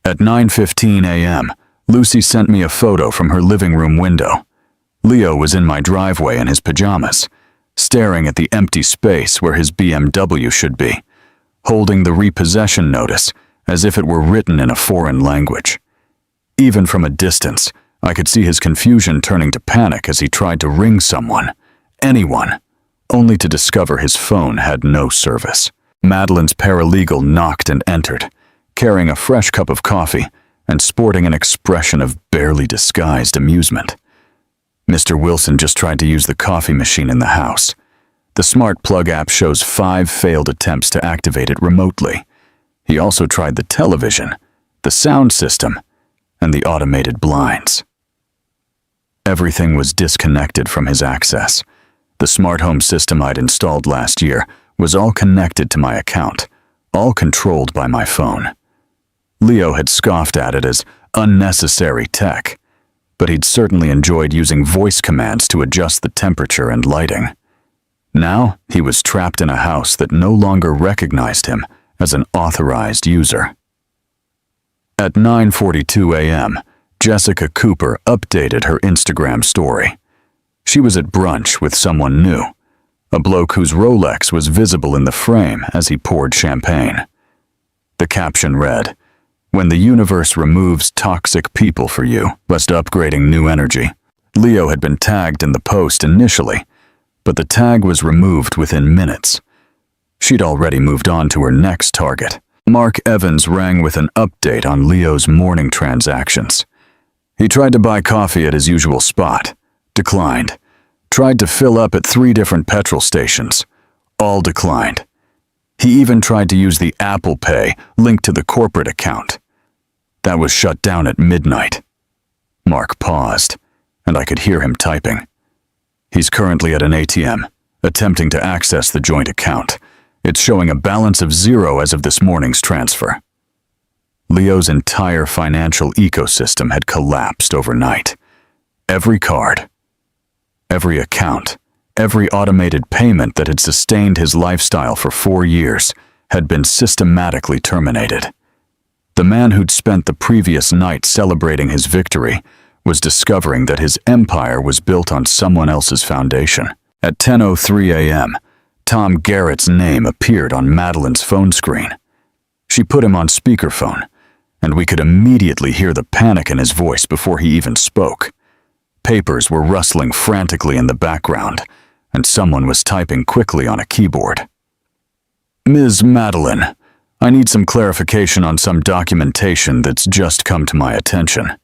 At 9:15 a.m., Lucy sent me a photo from her living room window. Leo was in my driveway in his pajamas, staring at the empty space where his BMW should be, holding the repossession notice as if it were written in a foreign language. Even from a distance, I could see his confusion turning to panic as he tried to ring someone, anyone, only to discover his phone had no service. Madeline's paralegal knocked and entered, carrying a fresh cup of coffee and sporting an expression of barely disguised amusement. Mr. Wilson just tried to use the coffee machine in the house. The Smart Plug app shows 5 failed attempts to activate it remotely. He also tried the television, the sound system, and the automated blinds. Everything was disconnected from his access. The smart home system I'd installed last year was all connected to my account, all controlled by my phone. Leo had scoffed at it as unnecessary tech, but he'd certainly enjoyed using voice commands to adjust the temperature and lighting. Now he was trapped in a house that no longer recognized him as an authorized user. At 9:42 a.m., Jessica Cooper updated her Instagram story. She was at brunch with someone new, a bloke whose Rolex was visible in the frame as he poured champagne. The caption read, "When the universe removes toxic people for you, lest upgrading new energy." Leo had been tagged in the post initially, but the tag was removed within minutes. She'd already moved on to her next target. Mark Evans rang with an update on Leo's morning transactions. He tried to buy coffee at his usual spot, declined. Tried to fill up at 3 different petrol stations, all declined. He even tried to use the Apple Pay linked to the corporate account. That was shut down at midnight. Mark paused, and I could hear him typing. He's currently at an ATM, attempting to access the joint account. It's showing a balance of 0 as of this morning's transfer. Leo's entire financial ecosystem had collapsed overnight. Every card, Every account, every automated payment that had sustained his lifestyle for 4 years had been systematically terminated. The man who'd spent the previous night celebrating his victory was discovering that his empire was built on someone else's foundation. At 10:03 a.m., Tom Garrett's name appeared on Madeline's phone screen. She put him on speakerphone, and we could immediately hear the panic in his voice before he even spoke. Papers were rustling frantically in the background, and someone was typing quickly on a keyboard. "Ms. Madeline, I need some clarification on some documentation that's just come to my attention,"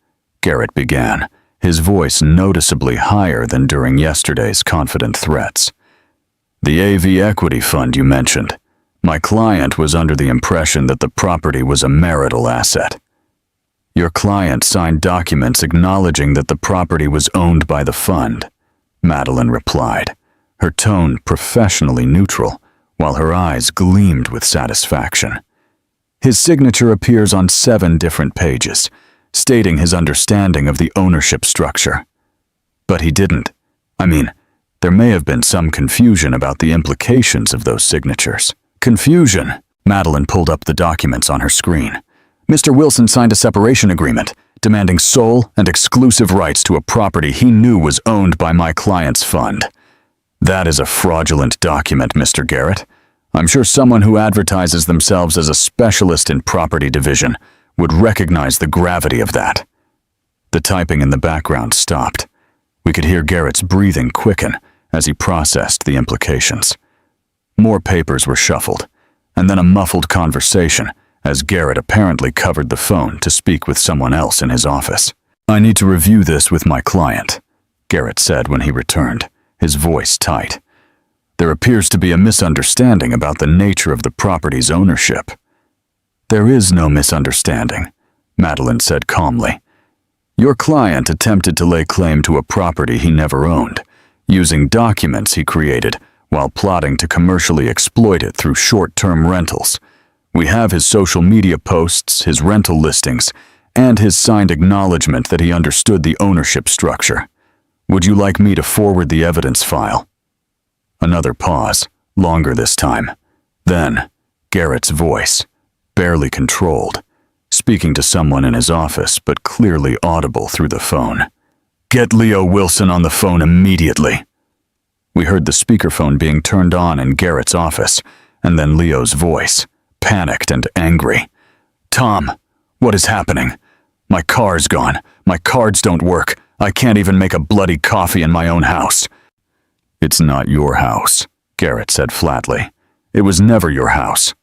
Garrett began, his voice noticeably higher than during yesterday's confident threats. "The AV equity fund you mentioned. My client was under the impression that the property was a marital asset. Your client signed documents acknowledging that the property was owned by the fund," Madeline replied, her tone professionally neutral, while her eyes gleamed with satisfaction. "His signature appears on 7 different pages, stating his understanding of the ownership structure. But he didn't. I mean, there may have been some confusion about the implications of those signatures." "Confusion?" Madeline pulled up the documents on her screen. "Mr. Wilson signed a separation agreement, demanding sole and exclusive rights to a property he knew was owned by my client's fund. That is a fraudulent document, Mr. Garrett. I'm sure someone who advertises themselves as a specialist in property division would recognize the gravity of that." The typing in the background stopped. We could hear Garrett's breathing quicken as he processed the implications. More papers were shuffled, and then a muffled conversation as Garrett apparently covered the phone to speak with someone else in his office. "I need to review this with my client," Garrett said when he returned, his voice tight. "There appears to be a misunderstanding about the nature of the property's ownership." "There is no misunderstanding," Madeline said calmly. "Your client attempted to lay claim to a property he never owned, using documents he created while plotting to commercially exploit it through short-term rentals. We have his social media posts, his rental listings, and his signed acknowledgement that he understood the ownership structure. Would you like me to forward the evidence file?" Another pause, longer this time. Then, Garrett's voice, barely controlled, speaking to someone in his office but clearly audible through the phone. "Get Leo Wilson on the phone immediately." We heard the speakerphone being turned on in Garrett's office, and then Leo's voice, panicked and angry. "Tom, what is happening? My car's gone. My cards don't work. I can't even make a bloody coffee in my own house." "It's not your house," Garrett said flatly. "It was never your house."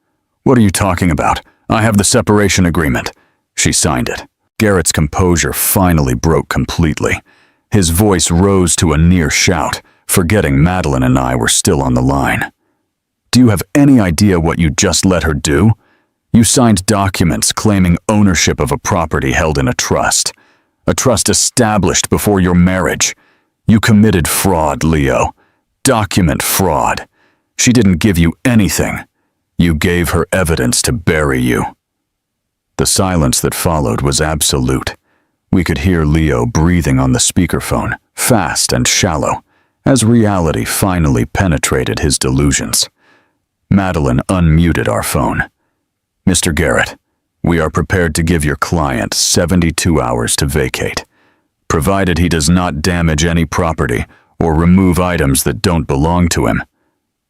"What are you talking about? I have the separation agreement." She signed it. Garrett's composure finally broke completely. His voice rose to a near shout, forgetting Madeline and I were still on the line. "Do you have any idea what you just let her do? You signed documents claiming ownership of a property held in a trust established before your marriage. You committed fraud, Leo. Document fraud. She didn't give you anything. You gave her evidence to bury you." The silence that followed was absolute. We could hear Leo breathing on the speakerphone, fast and shallow, as reality finally penetrated his delusions. Madeline unmuted our phone. "Mr. Garrett, we are prepared to give your client 72 hours to vacate, provided he does not damage any property or remove items that don't belong to him.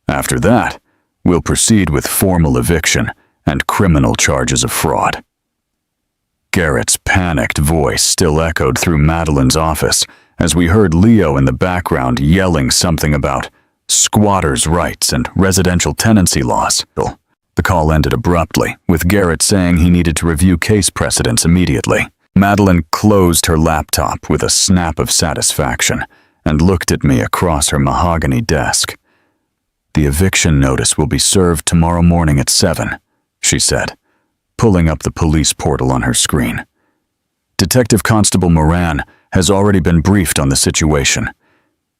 After that, we'll proceed with formal eviction and criminal charges of fraud." Garrett's panicked voice still echoed through Madeline's office as we heard Leo in the background yelling something about squatters' rights and residential tenancy laws. The call ended abruptly, with Garrett saying he needed to review case precedents immediately. Madeline closed her laptop with a snap of satisfaction and looked at me across her mahogany desk. "The eviction notice will be served tomorrow morning at 7, she said, pulling up the police portal on her screen. "Detective Constable Moran has already been briefed on the situation.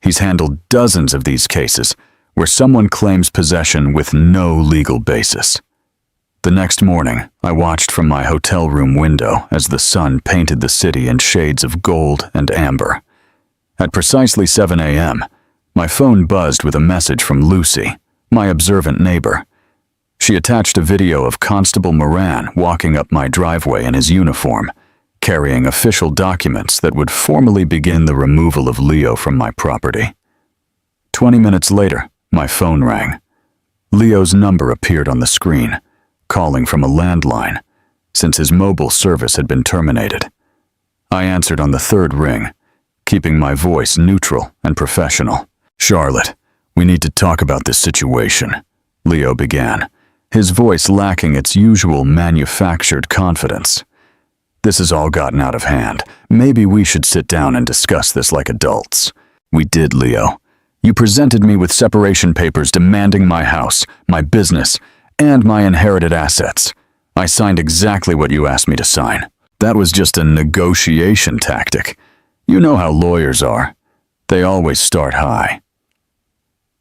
He's handled dozens of these cases where someone claims possession with no legal basis." The next morning, I watched from my hotel room window as the sun painted the city in shades of gold and amber. At precisely 7 a.m., my phone buzzed with a message from Lucy, my observant neighbor. She attached a video of Constable Moran walking up my driveway in his uniform, carrying official documents that would formally begin the removal of Leo from my property. 20 minutes later, my phone rang. Leo's number appeared on the screen, calling from a landline, since his mobile service had been terminated. I answered on the third ring, keeping my voice neutral and professional. "Charlotte, we need to talk about this situation," Leo began, his voice lacking its usual manufactured confidence. "This has all gotten out of hand. Maybe we should sit down and discuss this like adults." "We did, Leo. You presented me with separation papers demanding my house, my business, and my inherited assets. I signed exactly what you asked me to sign. That was just a negotiation tactic. You know how lawyers are. They always start high."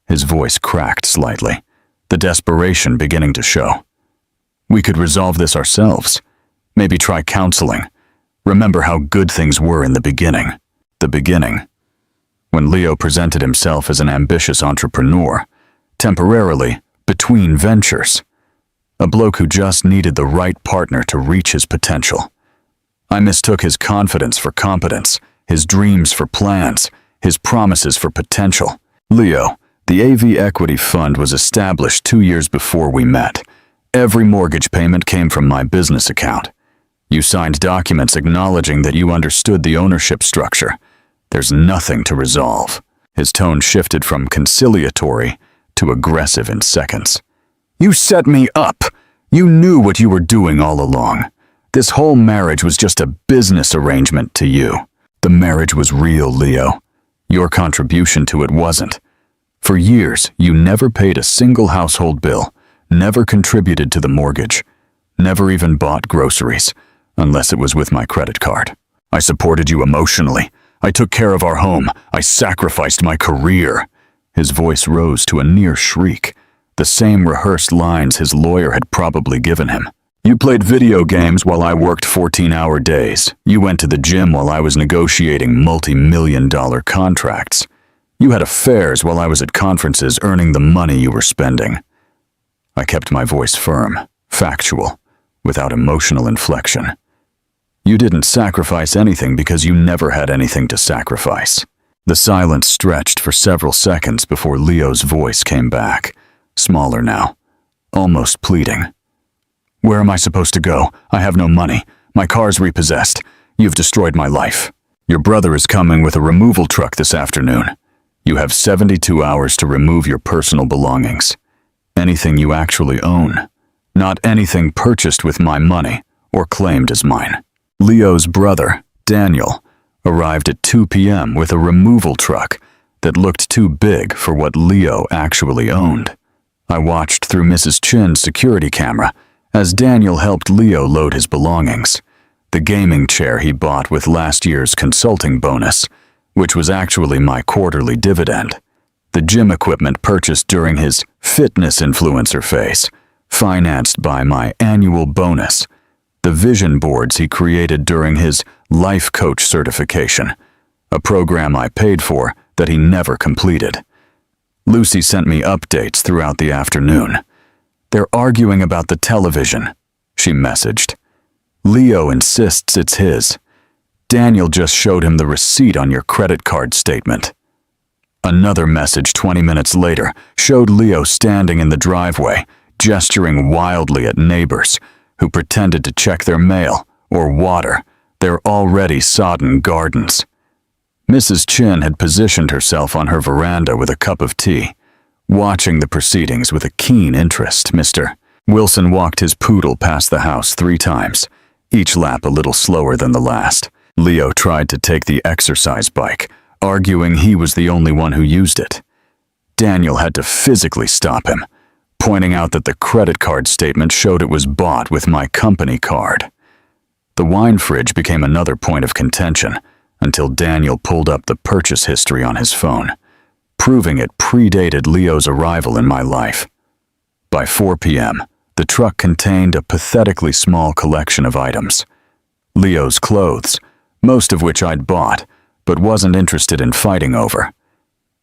His voice cracked slightly, the desperation beginning to show. "We could resolve this ourselves. Maybe try counseling. Remember how good things were in the beginning." The beginning. When Leo presented himself as an ambitious entrepreneur, temporarily between ventures. A bloke who just needed the right partner to reach his potential. I mistook his confidence for competence, his dreams for plans, his promises for potential. "Leo, the AV Equity Fund was established 2 years before we met. Every mortgage payment came from my business account. You signed documents acknowledging that you understood the ownership structure. There's nothing to resolve." His tone shifted from conciliatory to aggressive in seconds. "You set me up. You knew what you were doing all along. This whole marriage was just a business arrangement to you." "The marriage was real, Leo. Your contribution to it wasn't. For years, you never paid a single household bill, never contributed to the mortgage, never even bought groceries, unless it was with my credit card. I supported you emotionally. I took care of our home. I sacrificed my career." His voice rose to a near shriek, the same rehearsed lines his lawyer had probably given him. "You played video games while I worked 14-hour days. You went to the gym while I was negotiating multi-million-dollar contracts. You had affairs while I was at conferences earning the money you were spending." I kept my voice firm, factual, without emotional inflection. "You didn't sacrifice anything because you never had anything to sacrifice." The silence stretched for several seconds before Leo's voice came back, smaller now, almost pleading. "Where am I supposed to go? I have no money. My car's repossessed. You've destroyed my life. Your brother is coming with a removal truck this afternoon. You have 72 hours to remove your personal belongings. Anything you actually own, not anything purchased with my money or claimed as mine." Leo's brother, Daniel, arrived at 2 p.m. with a removal truck that looked too big for what Leo actually owned. I watched through Mrs. Chin's security camera as Daniel helped Leo load his belongings. The gaming chair he bought with last year's consulting bonus, which was actually my quarterly dividend. The gym equipment purchased during his fitness influencer phase, financed by my annual bonus. The vision boards he created during his life coach certification, a program I paid for that he never completed. Lucy sent me updates throughout the afternoon. "They're arguing about the television," she messaged. "Leo insists it's his. Daniel just showed him the receipt on your credit card statement." Another message 20 minutes later showed Leo standing in the driveway, gesturing wildly at neighbors who pretended to check their mail or water their already sodden gardens. Mrs. Chin had positioned herself on her veranda with a cup of tea, watching the proceedings with a keen interest. Mr. Wilson walked his poodle past the house 3 times, each lap a little slower than the last. Leo tried to take the exercise bike, arguing he was the only one who used it. Daniel had to physically stop him, pointing out that the credit card statement showed it was bought with my company card. The wine fridge became another point of contention until Daniel pulled up the purchase history on his phone, proving it predated Leo's arrival in my life. By 4 p.m., the truck contained a pathetically small collection of items. Leo's clothes, most of which I'd bought, but wasn't interested in fighting over.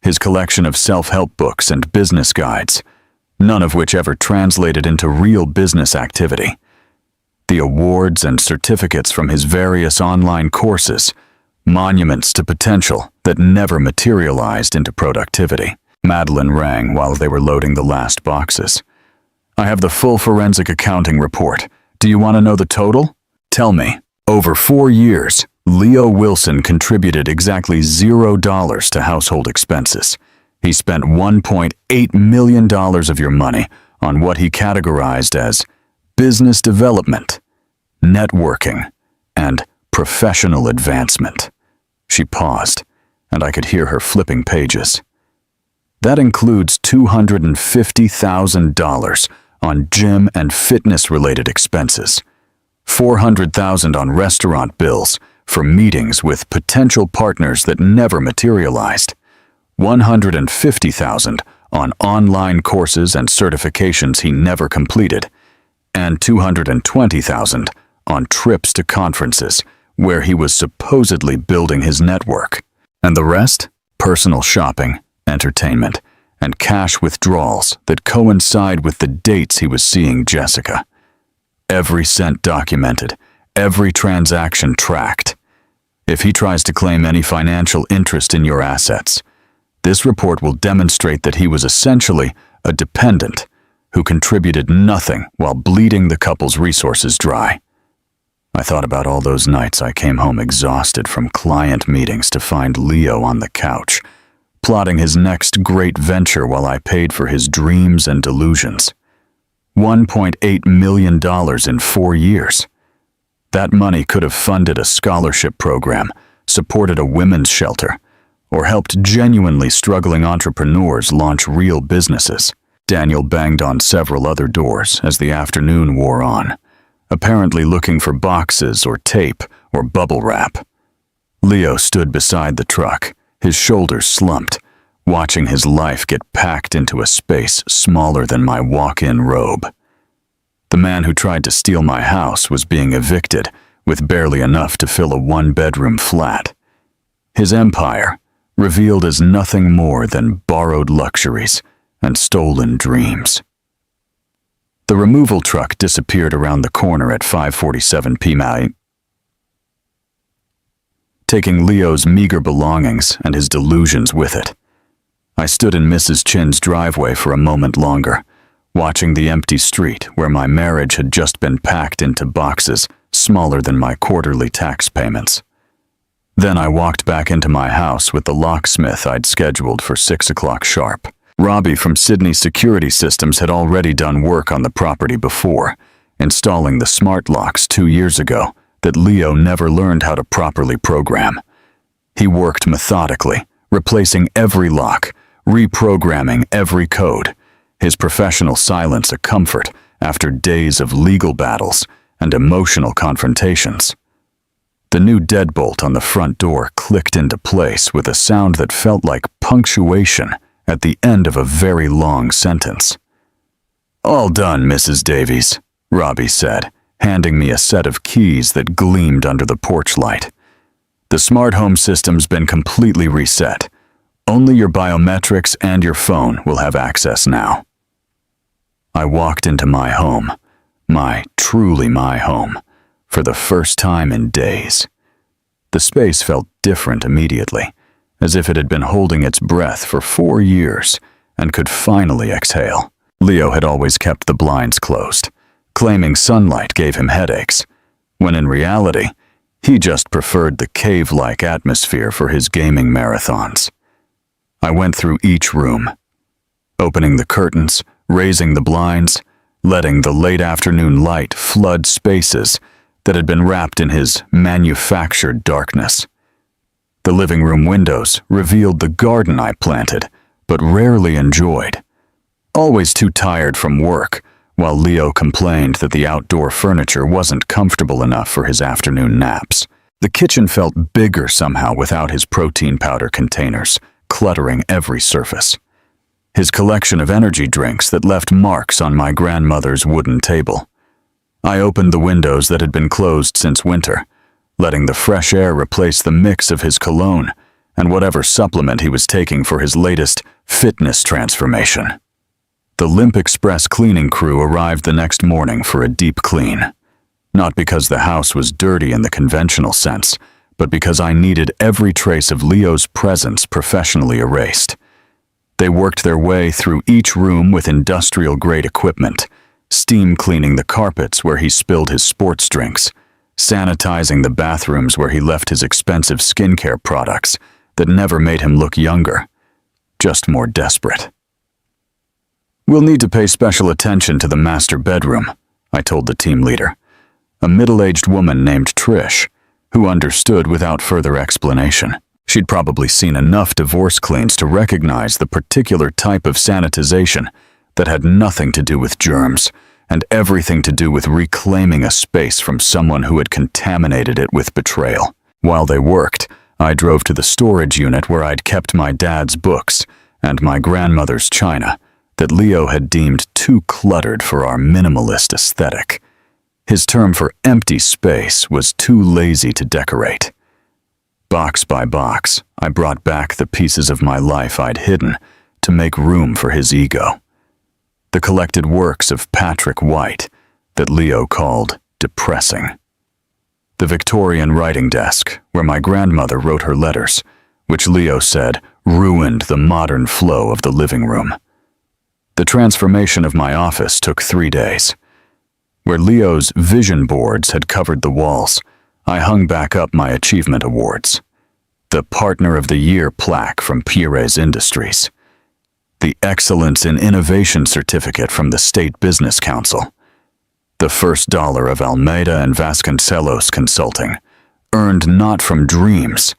His collection of self-help books and business guides, none of which ever translated into real business activity. The awards and certificates from his various online courses, monuments to potential that never materialized into productivity. Madeline rang while they were loading the last boxes. "I have the full forensic accounting report. Do you want to know the total?" "Tell me." Over 4 years, Leo Wilson contributed exactly $0 to household expenses. He spent $1.8 million of your money on what he categorized as business development, networking, and professional advancement. She paused, and I could hear her flipping pages. That includes $250,000 on gym and fitness-related expenses, $400,000 on restaurant bills for meetings with potential partners that never materialized, $150,000 on online courses and certifications he never completed, and $220,000 on trips to conferences where he was supposedly building his network. And the rest? Personal shopping, entertainment, and cash withdrawals that coincide with the dates he was seeing Jessica. Every cent documented, every transaction tracked. If he tries to claim any financial interest in your assets, this report will demonstrate that he was essentially a dependent who contributed nothing while bleeding the couple's resources dry. I thought about all those nights I came home exhausted from client meetings to find Leo on the couch, plotting his next great venture while I paid for his dreams and delusions. $1.8 million in 4 years. That money could have funded a scholarship program, supported a women's shelter, or helped genuinely struggling entrepreneurs launch real businesses. Daniel banged on several other doors as the afternoon wore on, apparently looking for boxes or tape or bubble wrap. Leo stood beside the truck, his shoulders slumped, watching his life get packed into a space smaller than my walk-in robe. The man who tried to steal my house was being evicted with barely enough to fill a one-bedroom flat. His empire, revealed as nothing more than borrowed luxuries and stolen dreams. The removal truck disappeared around the corner at 5:47 p.m., taking Leo's meager belongings and his delusions with it. I stood in Mrs. Chin's driveway for a moment longer, watching the empty street where my marriage had just been packed into boxes smaller than my quarterly tax payments. Then I walked back into my house with the locksmith I'd scheduled for 6 o'clock sharp. Robbie from Sydney Security Systems had already done work on the property before, installing the smart locks 2 years ago that Leo never learned how to properly program. He worked methodically, replacing every lock, reprogramming every code, his professional silence a comfort after days of legal battles and emotional confrontations. The new deadbolt on the front door clicked into place with a sound that felt like punctuation at the end of a very long sentence. "All done, Mrs. Davies," Robbie said, handing me a set of keys that gleamed under the porch light. "The smart home system's been completely reset. Only your biometrics and your phone will have access now." I walked into my home, truly my home, for the first time in days. The space felt different immediately, as if it had been holding its breath for 4 years and could finally exhale. Leo had always kept the blinds closed, claiming sunlight gave him headaches, when in reality, he just preferred the cave-like atmosphere for his gaming marathons. I went through each room, opening the curtains, raising the blinds, letting the late afternoon light flood spaces that had been wrapped in his manufactured darkness. The living room windows revealed the garden I planted, but rarely enjoyed. Always too tired from work, while Leo complained that the outdoor furniture wasn't comfortable enough for his afternoon naps. The kitchen felt bigger somehow without his protein powder containers, cluttering every surface. His collection of energy drinks that left marks on my grandmother's wooden table. I opened the windows that had been closed since winter, letting the fresh air replace the mix of his cologne and whatever supplement he was taking for his latest fitness transformation. The Limp Express cleaning crew arrived the next morning for a deep clean. Not because the house was dirty in the conventional sense, but because I needed every trace of Leo's presence professionally erased. They worked their way through each room with industrial-grade equipment, steam cleaning the carpets where he spilled his sports drinks, sanitizing the bathrooms where he left his expensive skincare products that never made him look younger, just more desperate. "We'll need to pay special attention to the master bedroom," I told the team leader, a middle-aged woman named Trish, who understood without further explanation. She'd probably seen enough divorce cleans to recognize the particular type of sanitization that had nothing to do with germs and everything to do with reclaiming a space from someone who had contaminated it with betrayal. While they worked, I drove to the storage unit where I'd kept my dad's books and my grandmother's china that Leo had deemed too cluttered for our minimalist aesthetic. His term for empty space was too lazy to decorate. Box by box, I brought back the pieces of my life I'd hidden to make room for his ego. The collected works of Patrick White that Leo called depressing. The Victorian writing desk where my grandmother wrote her letters, which Leo said ruined the modern flow of the living room. The transformation of my office took 3 days. Where Leo's vision boards had covered the walls, I hung back up my achievement awards. The Partner of the Year plaque from Mistress Industries. The Excellence in Innovation certificate from the State Business Council. The first dollar of Almeida and Vasconcelos Consulting, earned not from dreams,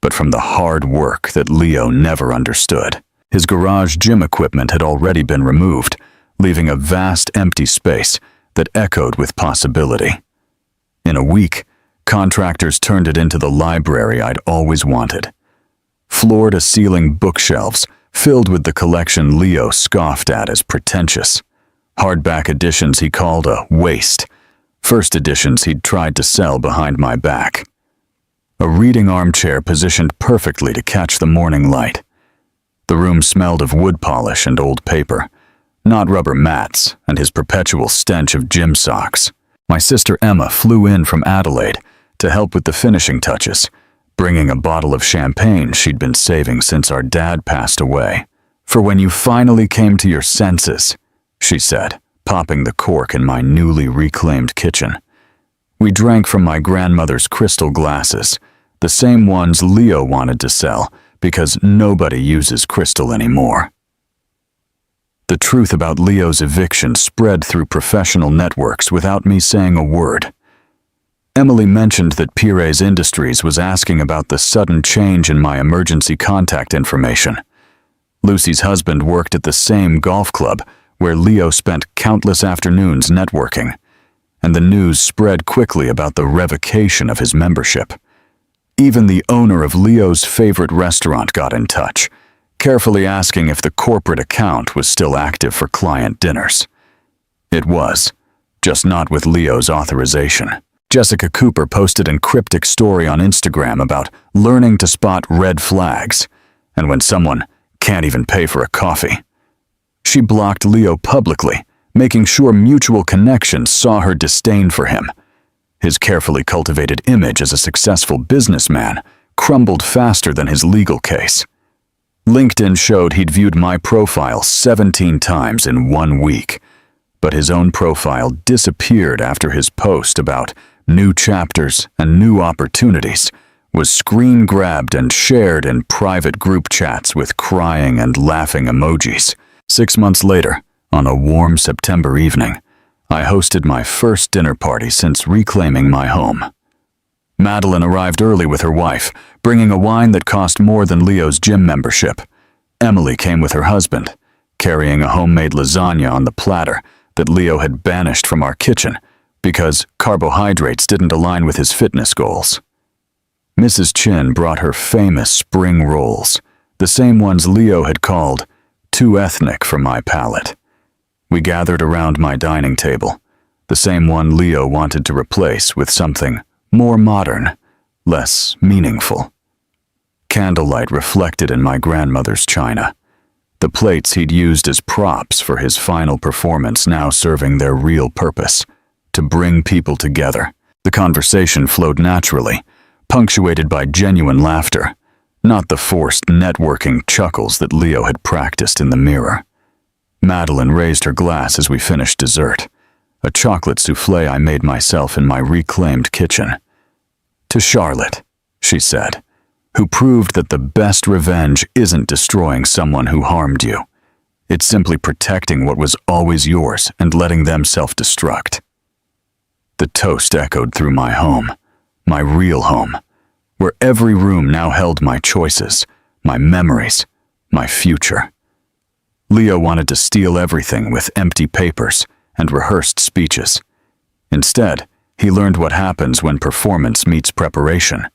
but from the hard work that Leo never understood. His garage gym equipment had already been removed, leaving a vast empty space that echoed with possibility. In a week, contractors turned it into the library I'd always wanted. Floor-to-ceiling bookshelves filled with the collection Leo scoffed at as pretentious. Hardback editions he called a waste. First editions he'd tried to sell behind my back. A reading armchair positioned perfectly to catch the morning light. The room smelled of wood polish and old paper, not rubber mats and his perpetual stench of gym socks. My sister Emma flew in from Adelaide to help with the finishing touches, bringing a bottle of champagne she'd been saving since our dad passed away. "For when you finally came to your senses," she said, popping the cork in my newly reclaimed kitchen. We drank from my grandmother's crystal glasses, the same ones Leo wanted to sell, because nobody uses crystal anymore. The truth about Leo's eviction spread through professional networks without me saying a word. Emily mentioned that Mistress Industries was asking about the sudden change in my emergency contact information. Lucy's husband worked at the same golf club where Leo spent countless afternoons networking, and the news spread quickly about the revocation of his membership. Even the owner of Leo's favorite restaurant got in touch, carefully asking if the corporate account was still active for client dinners. It was, just not with Leo's authorization. Jessica Cooper posted an cryptic story on Instagram about learning to spot red flags, and when someone can't even pay for a coffee. She blocked Leo publicly, making sure mutual connections saw her disdain for him. His carefully cultivated image as a successful businessman crumbled faster than his legal case. LinkedIn showed he'd viewed my profile 17 times in 1 week, but his own profile disappeared after his post about new chapters and new opportunities was screen-grabbed and shared in private group chats with crying and laughing emojis. 6 months later, on a warm September evening, I hosted my first dinner party since reclaiming my home. Madeline arrived early with her wife, bringing a wine that cost more than Leo's gym membership. Emily came with her husband, carrying a homemade lasagna on the platter that Leo had banished from our kitchen because carbohydrates didn't align with his fitness goals. Mrs. Chin brought her famous spring rolls, the same ones Leo had called too ethnic for my palate. We gathered around my dining table, the same one Leo wanted to replace with something More modern, less meaningful. Candlelight reflected in my grandmother's china. The plates he'd used as props for his final performance now serving their real purpose, to bring people together. The conversation flowed naturally, punctuated by genuine laughter, not the forced networking chuckles that Leo had practiced in the mirror. Madeline raised her glass as we finished dessert, a chocolate souffle I made myself in my reclaimed kitchen. "To Charlotte," she said, "who proved that the best revenge isn't destroying someone who harmed you. It's simply protecting what was always yours and letting them self-destruct." The toast echoed through my home, my real home, where every room now held my choices, my memories, my future. Leo wanted to steal everything with empty papers and rehearsed speeches. Instead, he learned what happens when performance meets preparation,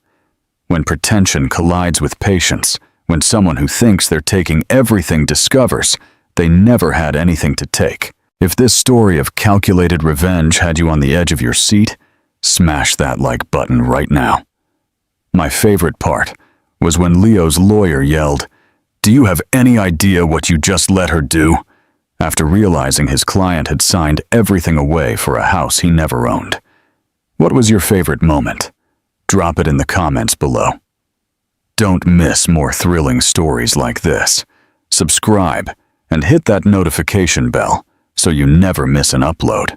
when pretension collides with patience, when someone who thinks they're taking everything discovers they never had anything to take. If this story of calculated revenge had you on the edge of your seat, smash that like button right now. My favorite part was when Leo's lawyer yelled, "Do you have any idea what you just let her do?" after realizing his client had signed everything away for a house he never owned. What was your favorite moment? Drop it in the comments below. Don't miss more thrilling stories like this. Subscribe and hit that notification bell so you never miss an upload.